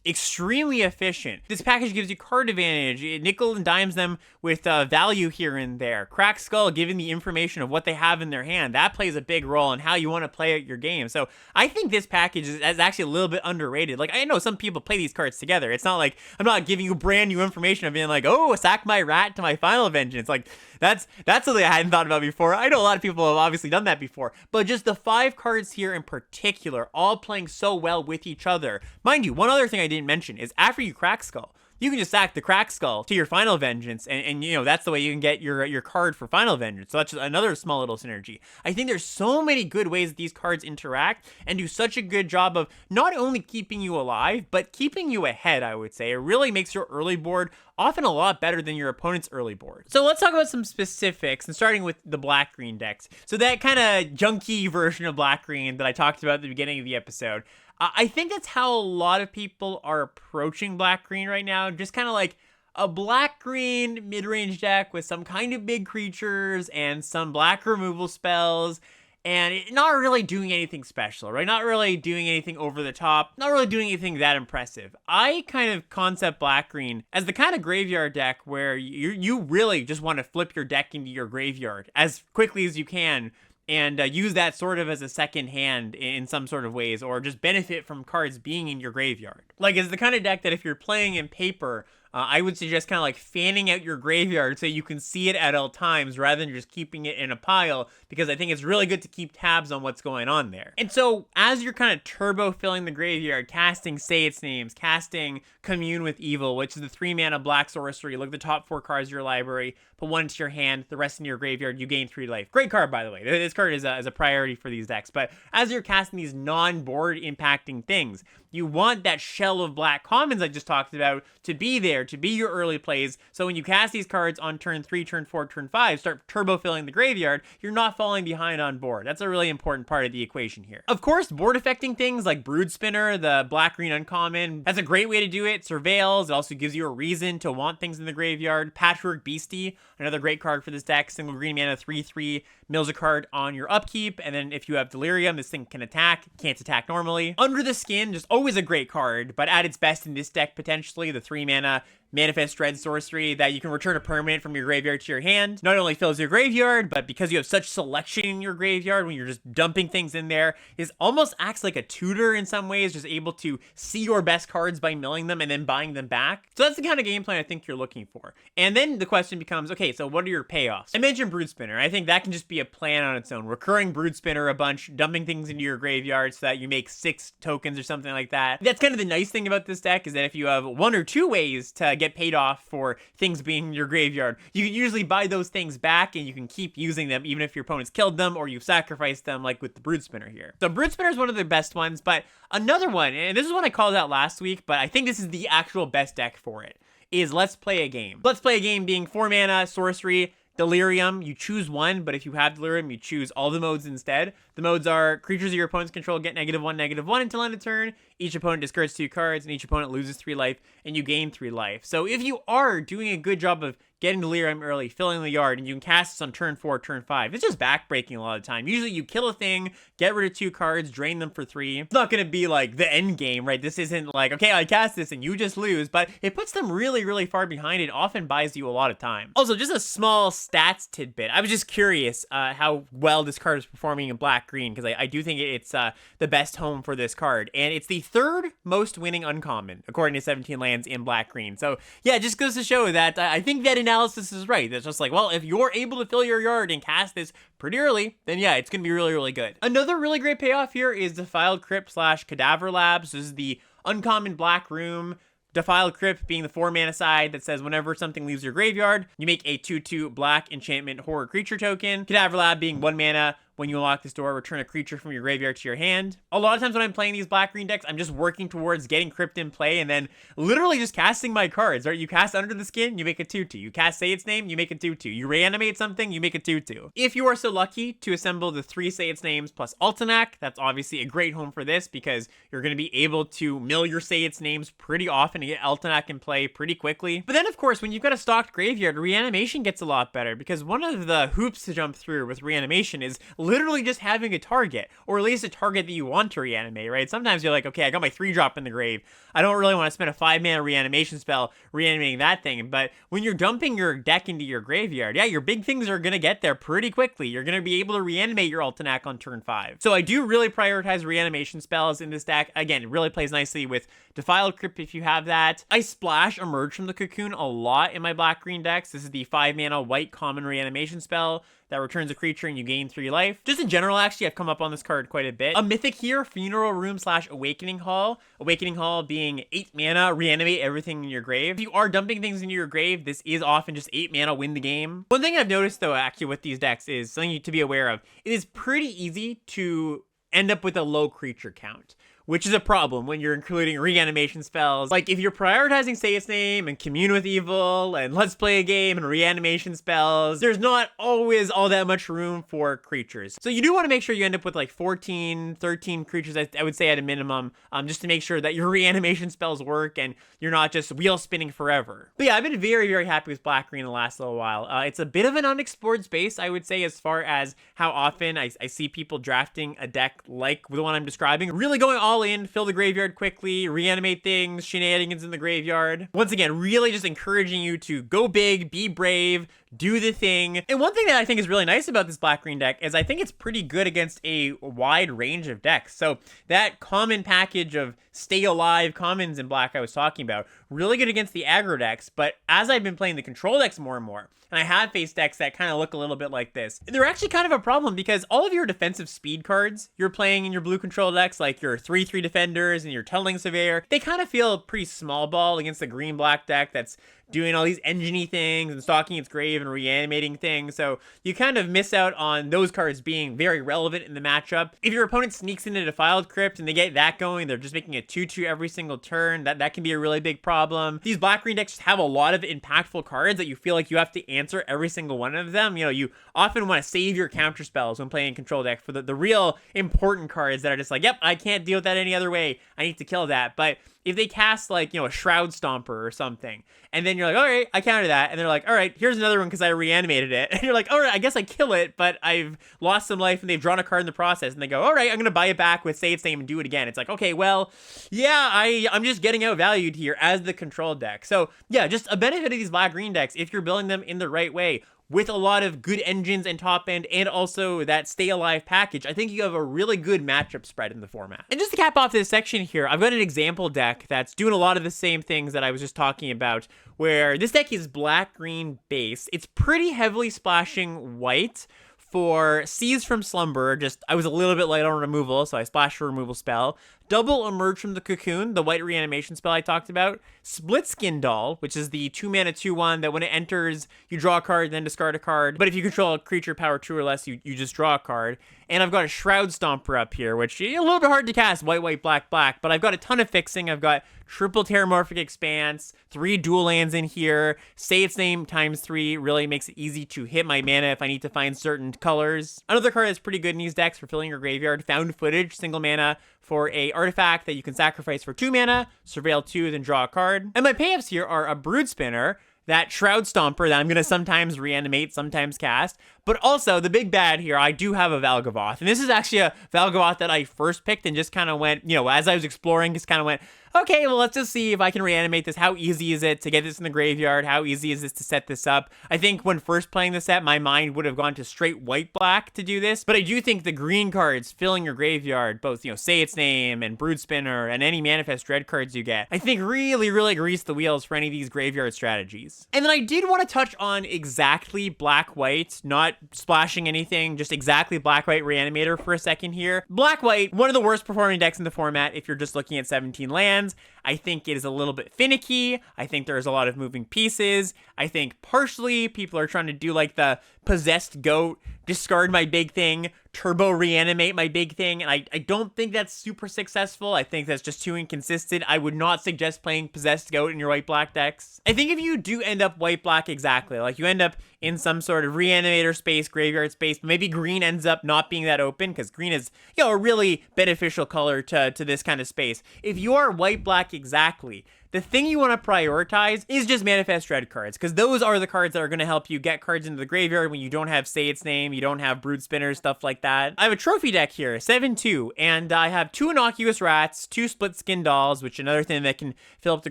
Extremely efficient. This package gives you card advantage. It nickel and dimes them with value here and there. Crack Skull giving the information of what they have in their hand. That plays a big role in how you want to play out your game. So I think this package is actually a little bit underrated. Like, I know some people play these cards together. It's not like I'm not giving you brand new information of being like, oh, sack my rat to my Final Vengeance. Like, that's something I hadn't thought about before. I know a lot of people have obviously done that before, but just the 5 cards here in particular, all playing so well with each other. Mind you, one other thing I didn't mention is after you Crack Skull, you can just sack the Crack Skull to your Final Vengeance, and that's the way you can get your card for Final Vengeance. So that's just another small little synergy. I think there's so many good ways that these cards interact and do such a good job of not only keeping you alive, but keeping you ahead, I would say. It really makes your early board often a lot better than your opponent's early board. So let's talk about some specifics, and starting with the black-green decks. So that kind of junky version of black-green that I talked about at the beginning of the episode, I think that's how a lot of people are approaching black-green right now. Just kind of like a black-green mid-range deck with some kind of big creatures and some black removal spells, and not really doing anything special, right? Not really doing anything over the top, not really doing anything that impressive. I kind of concept black-green as the kind of graveyard deck where you really just want to flip your deck into your graveyard as quickly as you can, and use that sort of as a second hand in some sort of ways, or just benefit from cards being in your graveyard. Like, it's the kind of deck that if you're playing in paper, I would suggest kind of like fanning out your graveyard so you can see it at all times rather than just keeping it in a pile, because I think it's really good to keep tabs on what's going on there. And so as you're kind of turbo filling the graveyard, casting Say Its Names, casting Commune with Evil, which is the 3-mana black sorcery, look at the top 4 cards of your library, put 1 into your hand, the rest into your graveyard, you gain 3 life. Great card, by the way. This card is a priority for these decks. But as you're casting these non-board impacting things, you want that shell of black commons I just talked about to be there there to be your early plays, so when you cast these cards on turn 3, turn 4, turn 5, start turbo filling the graveyard, you're not falling behind on board. That's a really important part of the equation here. Of course, board affecting things like Brood Spinner, the black-green uncommon, that's a great way to do it. Surveils, it also gives you a reason to want things in the graveyard. Patchwork Beastie, another great card for this deck. Single green mana, 3/3, mills a card on your upkeep, and then if you have Delirium, this thing can attack. Can't attack normally. Under the Skin, just always a great card, but at its best in this deck, potentially, the 3 mana Manifest Dread sorcery that you can return a permanent from your graveyard to your hand. Not only fills your graveyard, but because you have such selection in your graveyard when you're just dumping things in there, it almost acts like a tutor in some ways, just able to see your best cards by milling them and then buying them back. So that's the kind of game plan I think you're looking for. And then the question becomes, okay, so what are your payoffs? I mentioned Brood Spinner. I think that can just be a plan on its own. Recurring Brood Spinner a bunch, dumping things into your graveyard so that you make 6 tokens or something like that. That's kind of the nice thing about this deck, is that if you have 1 or 2 ways to get paid off for things being in your graveyard, you can usually buy those things back and you can keep using them even if your opponent's killed them or you've sacrificed them, like with the Brood Spinner here. So Brood Spinner is one of the best ones, but another one, and this is one I called out last week, but I think this is the actual best deck for it, is Let's Play a Game. Let's Play a Game being 4 mana, sorcery, Delirium. You choose one, but if you have Delirium, you choose all the modes instead. The modes are creatures of your opponent's control get -1/-1 until end of turn. Each opponent discards 2 cards, and each opponent loses 3 life, and you gain 3 life. So if you are doing a good job of getting Delirium early, filling the yard, and you can cast this on turn 4, turn 5, it's just backbreaking a lot of the time. Usually you kill a thing, get rid of 2 cards, drain them for 3. It's not going to be like the end game, right? This isn't like, okay, I cast this and you just lose, but it puts them really, really far behind. It often buys you a lot of time. Also, just a small stats tidbit. I was just curious how well this card is performing in black-green, because I do think it's the best home for this card. And it's the 3rd most winning uncommon, according to 17 lands in black-green. So yeah, it just goes to show that I think that analysis is right. It's just like, well, if you're able to fill your yard and cast this pretty early, then yeah, it's going to be really, really good. Another really great payoff here is Defiled Crypt / Cadaver Labs. This is the uncommon black room. Defiled Crypt being the 4 mana side that says whenever something leaves your graveyard, you make a 2/2 black enchantment horror creature token. Cadaver Lab being 1 mana. When you unlock this door, return a creature from your graveyard to your hand. A lot of times when I'm playing these black-green decks, I'm just working towards getting Crypt in play and then literally just casting my cards, right? You cast Under the Skin, you make a 2/2. You cast Say Its Name, you make a 2/2. You reanimate something, you make a 2/2. If you are so lucky to assemble the 3 Say Its Names plus Altanac, that's obviously a great home for this because you're going to be able to mill your Say Its Names pretty often and get Altanac in play pretty quickly. But then, of course, when you've got a stocked graveyard, reanimation gets a lot better because one of the hoops to jump through with reanimation is literally just having a target, or at least a target that you want to reanimate, right? Sometimes you're like, okay, I got my 3-drop in the grave. I don't really want to spend a 5-mana reanimation spell reanimating that thing. But when you're dumping your deck into your graveyard, yeah, your big things are going to get there pretty quickly. You're going to be able to reanimate your Altanac on turn 5. So I do really prioritize reanimation spells in this deck. Again, it really plays nicely with Defiled Crypt if you have that. I splash Emerge from the Cocoon a lot in my black-green decks. This is the 5-mana white common reanimation spell that returns a creature and you gain 3 life. Just in general, actually, I've come up on this card quite a bit. A mythic here, Funeral Room / Awakening Hall. Awakening Hall being 8 mana, reanimate everything in your grave. If you are dumping things into your grave, this is often just 8 mana, win the game. One thing I've noticed, though, actually, with these decks is something to be aware of. It is pretty easy to end up with a low creature count, which is a problem when you're including reanimation spells. Like, if you're prioritizing Say Its Name and Commune with Evil and Let's Play a Game and reanimation spells, there's not always all that much room for creatures. So you do want to make sure you end up with like 14, 13 creatures, I would say at a minimum, just to make sure that your reanimation spells work and you're not just wheel spinning forever. But yeah, I've been very, very happy with black-green the last little while. It's a bit of an unexplored space, I would say, as far as how often I see people drafting a deck like the one I'm describing, really going all in, fill the graveyard quickly, reanimate things, shenanigans in the graveyard. Once again, really just encouraging you to go big, be brave, do the thing. And one thing that I think is really nice about this black-green deck is I think it's pretty good against a wide range of decks. So that common package of Stay Alive commons in black I was talking about, really good against the aggro decks. But as I've been playing the control decks more and more, and I have faced decks that kind of look a little bit like this, they're actually kind of a problem because all of your defensive speed cards you're playing in your blue control decks, like your 3/3 defenders and your tunneling surveyor, they kind of feel pretty small ball against the green-black deck that's doing all these engine-y things and stalking its grave and reanimating things. So you kind of miss out on those cards being very relevant in the matchup. If your opponent sneaks into Defiled Crypt and they get that going, they're just making a 2/2 every single turn. That can be a really big problem. These black-green decks have a lot of impactful cards that you feel like you have to answer every single one of them. You know, you often want to save your counter spells when playing control deck for the real important cards that are just like, yep, I can't deal with that any other way. I need to kill that. But if they cast like, you know, a Shroud Stomper or something, and then you're like, all right, I counter that. And they're like, all right, here's another one because I reanimated it. And you're like, all right, I guess I kill it, but I've lost some life and they've drawn a card in the process. And they go, all right, I'm going to buy it back with Say Its Name and do it again. It's like, okay, well, yeah, I'm just getting outvalued here as the control deck. So yeah, just a benefit of these black-green decks, if you're building them in the right way, with a lot of good engines and top end and also that Stay Alive package, I think you have a really good matchup spread in the format. And just to cap off this section here, I've got an example deck that's doing a lot of the same things that I was just talking about, where this deck is black-green base. It's pretty heavily splashing white for Seize from Slumber. Just, I was a little bit light on removal, so I splashed a removal spell. Double Emerge from the Cocoon, the white reanimation spell I talked about. Split Skin Doll, which is the 2-mana 2/1 that when it enters, you draw a card, then discard a card. But if you control a creature power 2 or less, you just draw a card. And I've got a Shroud Stomper up here, which is a little bit hard to cast, white, white, black, black. But I've got a ton of fixing. I've got triple Terramorphic Expanse, 3 dual lands in here. Say Its Name ×3 really makes it easy to hit my mana if I need to find certain colors. Another card that's pretty good in these decks for filling your graveyard, Found Footage, single mana for a artifact that you can sacrifice for 2 mana, surveil 2, then draw a card. And my payoffs here are a Brood Spinner, that Shroud Stomper that I'm going to sometimes reanimate, sometimes cast. But also, the big bad here, I do have a Valgavoth. And this is actually a Valgavoth that I first picked and just kind of went, you know, as I was exploring, just kind of went, okay, well, let's just see if I can reanimate this. How easy is it to get this in the graveyard? How easy is this to set this up? I think when first playing this set, my mind would have gone to straight white-black to do this. But I do think the green cards filling your graveyard, both, you know, Say Its Name and Brood Spinner and any Manifest Dread cards you get, I think really, really grease the wheels for any of these graveyard strategies. And then I did want to touch on exactly black-white, not splashing anything, just exactly black-white Reanimator for a second here. Black-white, one of the worst performing decks in the format if you're just looking at 17 lands. I think it is a little bit finicky. I think there's a lot of moving pieces. I think partially people are trying to do like the Possessed Goat, discard my big thing, turbo reanimate my big thing, and I don't think that's super successful. I think that's just too inconsistent. I would not suggest playing Possessed Goat in your white-black decks. I think if you do end up white-black exactly, like you end up in some sort of reanimator space, graveyard space, but maybe green ends up not being that open, because green is, you know, a really beneficial color to this kind of space. If you are white-black exactly, the thing you want to prioritize is just Manifest Dread cards, because those are the cards that are going to help you get cards into the graveyard when you don't have Say Its Name, you don't have Brood Spinners, stuff like that. I have a trophy deck here, 7/2, and I have 2 Innocuous Rats, 2 Split Skin Dolls, which is another thing that can fill up the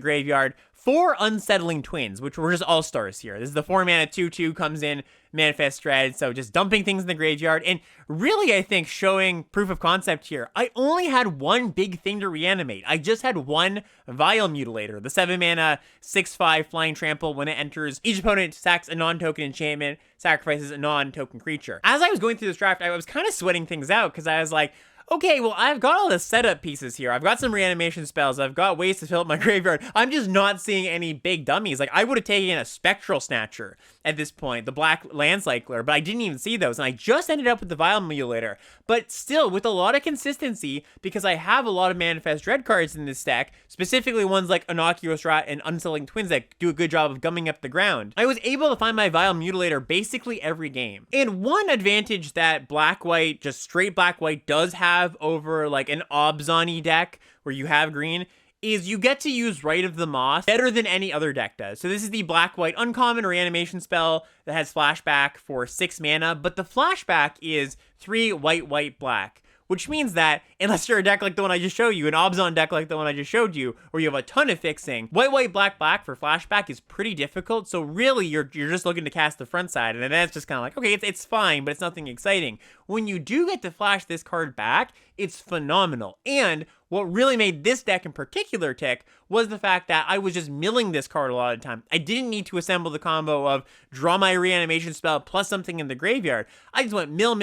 graveyard, 4 Unsettling Twins, which were just all-stars here. This is the 4-mana 2/2, comes in, Manifest Dread, so just dumping things in the graveyard, and really, I think, showing proof of concept here. I only had one big thing to reanimate. I just had one Vial Mutilator, the 7-mana 6/5 Flying Trample. When it enters, each opponent sacks a non-token enchantment, sacrifices a non-token creature. As I was going through this draft, I was kind of sweating things out, because I was like, okay, well, I've got all the setup pieces here. I've got some reanimation spells. I've got ways to fill up my graveyard. I'm just not seeing any big dummies. Like, I would have taken a Spectral Snatcher at this point, the black land cycler, but I didn't even see those. And I just ended up with the Vial Mutilator. But still, with a lot of consistency, because I have a lot of Manifest Dread cards in this deck, specifically ones like Innocuous Rat and Unsettling Twins that do a good job of gumming up the ground, I was able to find my Vial Mutilator basically every game. And one advantage that black-white, just straight black-white, does have over like an Obzon-y deck where you have green is you get to use Rite of the Moss better than any other deck does. So this is the black-white uncommon reanimation spell that has flashback for 6 mana, but the flashback is 3 white, white, black. Which means that, unless you're a deck like the one I just showed you, an Obzon deck like the one I just showed you, where you have a ton of fixing, white, white, black, black for flashback is pretty difficult, so really you're just looking to cast the front side, and then it's just kind of like, okay, it's fine, but it's nothing exciting. when you do get to flash this card back, it's phenomenal. And what really made this deck in particular tick was the fact that I was just milling this card a lot of the time. I didn't need to assemble the combo of draw my reanimation spell plus something in the graveyard. I just went mill,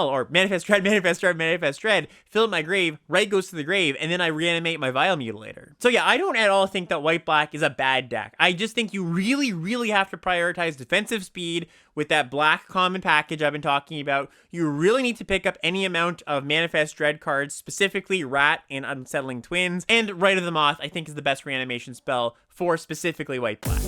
or manifest dread, fill up my grave, right goes to the grave, and then I reanimate my Vile Mutilator. So yeah, I don't at all think that white-black is a bad deck. I just think you really have to prioritize defensive speed with that black common package I've been talking about. You really need to pick up any amount of Manifest Dread cards, specifically Rat and Unsettling Twins, and Rite of the Moth I think is the best reanimation spell for specifically white-black.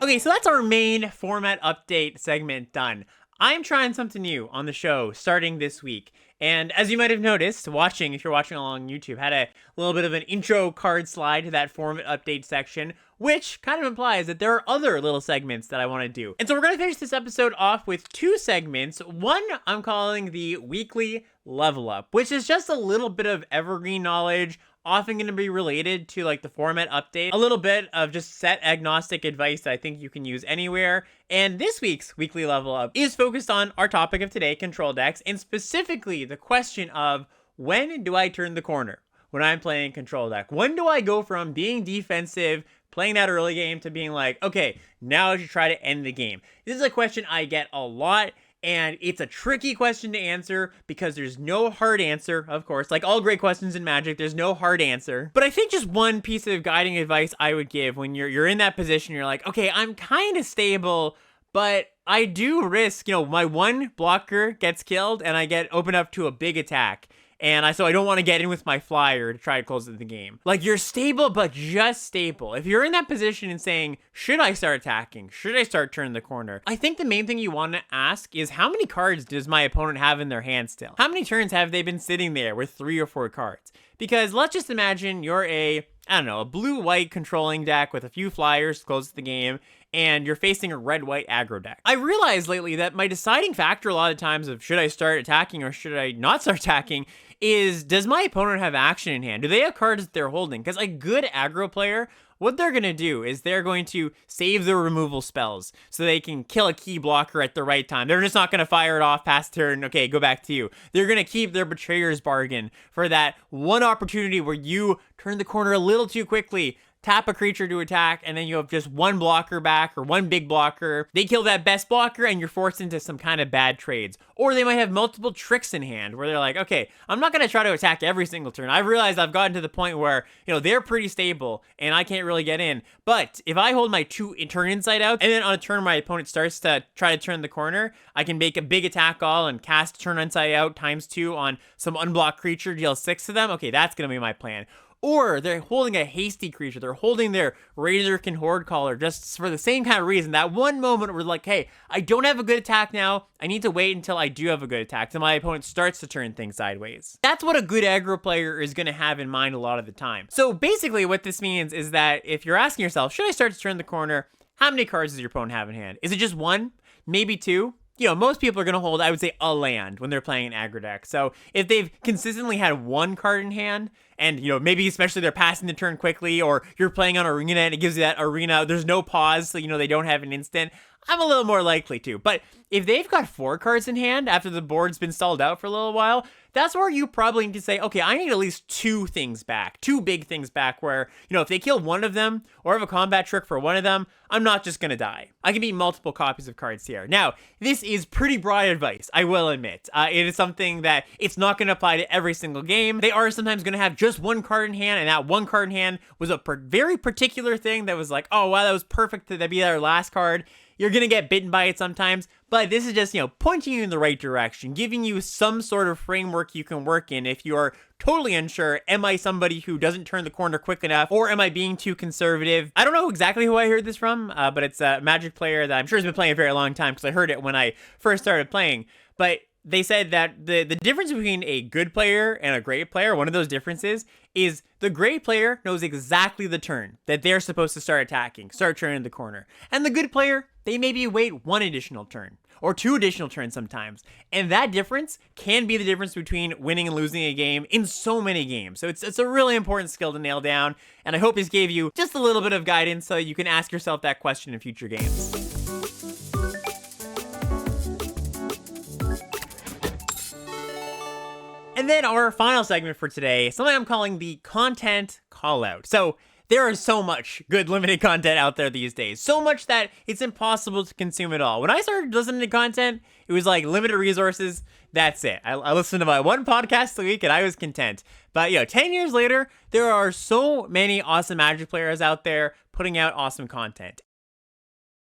Okay, so that's our main format update segment done. I'm trying something new on the show starting this week. And as you might have noticed, if you're watching along on YouTube, had a little bit of an intro card slide to that format update section, which kind of implies that there are other little segments that I want to do. And so we're going to finish this episode off with two segments. One I'm calling the Weekly Level Up, which is just a little bit of evergreen knowledge, often going to be related to like the format update, a little bit of just set agnostic advice that I think you can use anywhere. And this week's Weekly Level Up is focused on our topic of today, control decks, and specifically the question of when do I turn the corner when I'm playing control deck? When do I go from being defensive, playing that early game, to being like, okay, now I should try to end the game? This is a question I get a lot. And it's a tricky question to answer because there's no hard answer, of course. Like all great questions in Magic, there's no hard answer. But I think just one piece of guiding advice I would give when you're in that position, you're like, okay, I'm kind of stable, but I do risk, my one blocker gets killed and I get opened up to a big attack. And so I don't want to get in with my flyer to try to close the game. Like, you're stable, but just stable. If you're in that position and saying, should I start attacking? Should I start turning the corner? I think the main thing you want to ask is, how many cards does my opponent have in their hand still? How many turns have they been sitting there with 3 or 4 cards? Because let's just imagine you're a blue-white controlling deck with a few flyers to close the game, and you're facing a red-white aggro deck. I realized lately that my deciding factor a lot of times of should I start attacking or should I not start attacking is, does my opponent have action in hand? Do they have cards that they're holding? Because a good aggro player, what they're going to do is they're going to save their removal spells so they can kill a key blocker at the right time. They're just not going to fire it off past turn. Okay, go back to you. They're going to keep their Betrayer's Bargain for that one opportunity where you turn the corner a little too quickly, tap a creature to attack, and then you have just one blocker back or one big blocker. They kill that best blocker and you're forced into some kind of bad trades. Or they might have multiple tricks in hand where they're like, okay, I'm not going to try to attack every single turn. I've realized I've gotten to the point where, they're pretty stable and I can't really get in. But if I hold my 2 turn inside out and then on a turn my opponent starts to try to turn the corner, I can make a big attack all and cast turn inside out ×2 on some unblocked creature, deal 6 to them. Okay, that's going to be my plan. Or they're holding a hasty creature. They're holding their Razorkin Horde Caller just for the same kind of reason. That one moment where like, hey, I don't have a good attack now. I need to wait until I do have a good attack, till my opponent starts to turn things sideways. That's what a good aggro player is going to have in mind a lot of the time. So basically what this means is that if you're asking yourself, should I start to turn the corner? How many cards does your opponent have in hand? Is it just 1? Maybe 2? Most people are going to hold, I would say, a land when they're playing an aggro deck. So if they've consistently had 1 card in hand, and, maybe especially they're passing the turn quickly, or you're playing on Arena and it gives you that Arena, there's no pause, so, they don't have an instant, I'm a little more likely to. But if they've got 4 cards in hand after the board's been stalled out for a little while, that's where you probably need to say, okay, I need at least 2 things back, 2 big things back where, if they kill one of them or have a combat trick for one of them, I'm not just going to die. I can beat multiple copies of cards here. Now, this is pretty broad advice, I will admit. It is something that it's not going to apply to every single game. They are sometimes going to have just 1 card in hand, and that 1 card in hand was a very particular thing that was like, oh, wow, that was perfect to be their last card. You're going to get bitten by it sometimes, but this is just, pointing you in the right direction, giving you some sort of framework you can work in if you are totally unsure, am I somebody who doesn't turn the corner quick enough, or am I being too conservative? I don't know exactly who I heard this from, but it's a Magic player that I'm sure has been playing a very long time because I heard it when I first started playing. But they said that the difference between a good player and a great player, one of those differences is the great player knows exactly the turn that they're supposed to start attacking, start turning the corner. And the good player, they maybe wait one additional turn or two additional turns sometimes. And that difference can be the difference between winning and losing a game in so many games. So it's a really important skill to nail down. And I hope this gave you just a little bit of guidance so you can ask yourself that question in future games. And then our final segment for today, something I'm calling the content call-out. So there is so much good limited content out there these days. So much that it's impossible to consume it all. When I started listening to content, it was like limited resources. That's it. I listened to my one podcast a week and I was content. But 10 years later, there are so many awesome Magic players out there putting out awesome content.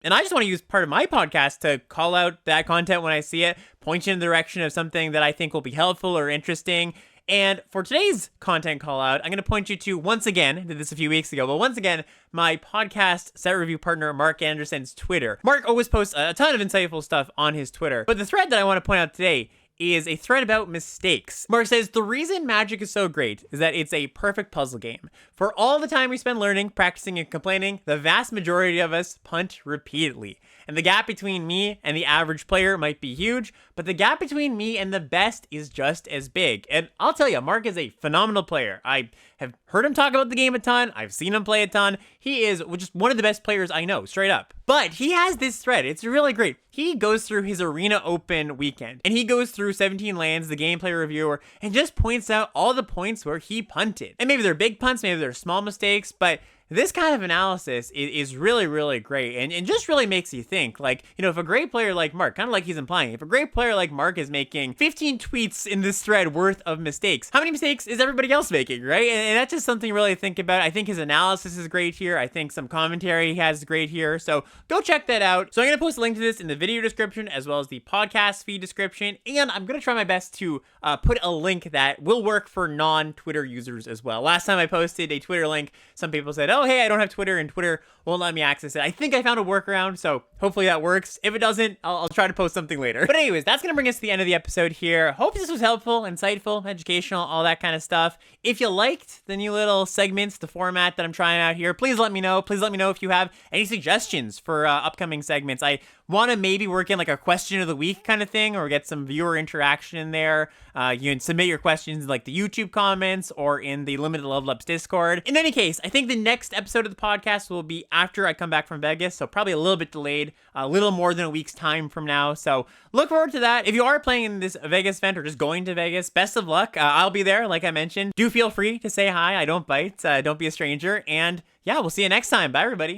And I just want to use part of my podcast to call out that content when I see it, point you in the direction of something that I think will be helpful or interesting. And for today's content call out, I'm going to point you to, once again, I did this a few weeks ago, but once again, my podcast set review partner, Mark Anderson's Twitter. Mark always posts a ton of insightful stuff on his Twitter. But the thread that I want to point out today is a thread about mistakes. Mark says, the reason Magic is so great is that it's a perfect puzzle game. For all the time we spend learning, practicing, and complaining, the vast majority of us punt repeatedly. And the gap between me and the average player might be huge, but the gap between me and the best is just as big. And I'll tell you, Mark is a phenomenal player. I have heard him talk about the game a ton. I've seen him play a ton. He is just one of the best players I know, straight up. But he has this thread. It's really great. He goes through his Arena Open weekend, and he goes through 17 lands, the gameplay reviewer, and just points out all the points where he punted. And maybe they're big punts, maybe they're small mistakes, but this kind of analysis is really, really great and just really makes you think. Like, if a great player like Mark, kind of like he's implying, if a great player like Mark is making 15 tweets in this thread worth of mistakes, how many mistakes is everybody else making, right? And that's just something really to think about. I think his analysis is great here. I think some commentary he has great here. So go check that out. So I'm going to post a link to this in the video description as well as the podcast feed description. And I'm going to try my best to put a link that will work for non-Twitter users as well. Last time I posted a Twitter link, some people said, oh, hey, I don't have Twitter, and Twitter won't let me access it. I think I found a workaround, so hopefully that works. If it doesn't, I'll try to post something later. But anyways, that's going to bring us to the end of the episode here. Hope this was helpful, insightful, educational, all that kind of stuff. If you liked the new little segments, the format that I'm trying out here, please let me know. Please let me know if you have any suggestions for upcoming segments. I want to maybe work in like a question of the week kind of thing, or get some viewer interaction in there. You can submit your questions in like the YouTube comments or in the Limited Level Ups Discord. In any case, I think the next episode of the podcast will be after I come back from Vegas, so probably a little bit delayed, a little more than a week's time from now. So look forward to that. If you are playing in this Vegas event or just going to Vegas, best of luck. I'll be there, like I mentioned. Do feel free to say hi. I don't bite. Don't be a stranger. And yeah, we'll see you next time. Bye, everybody.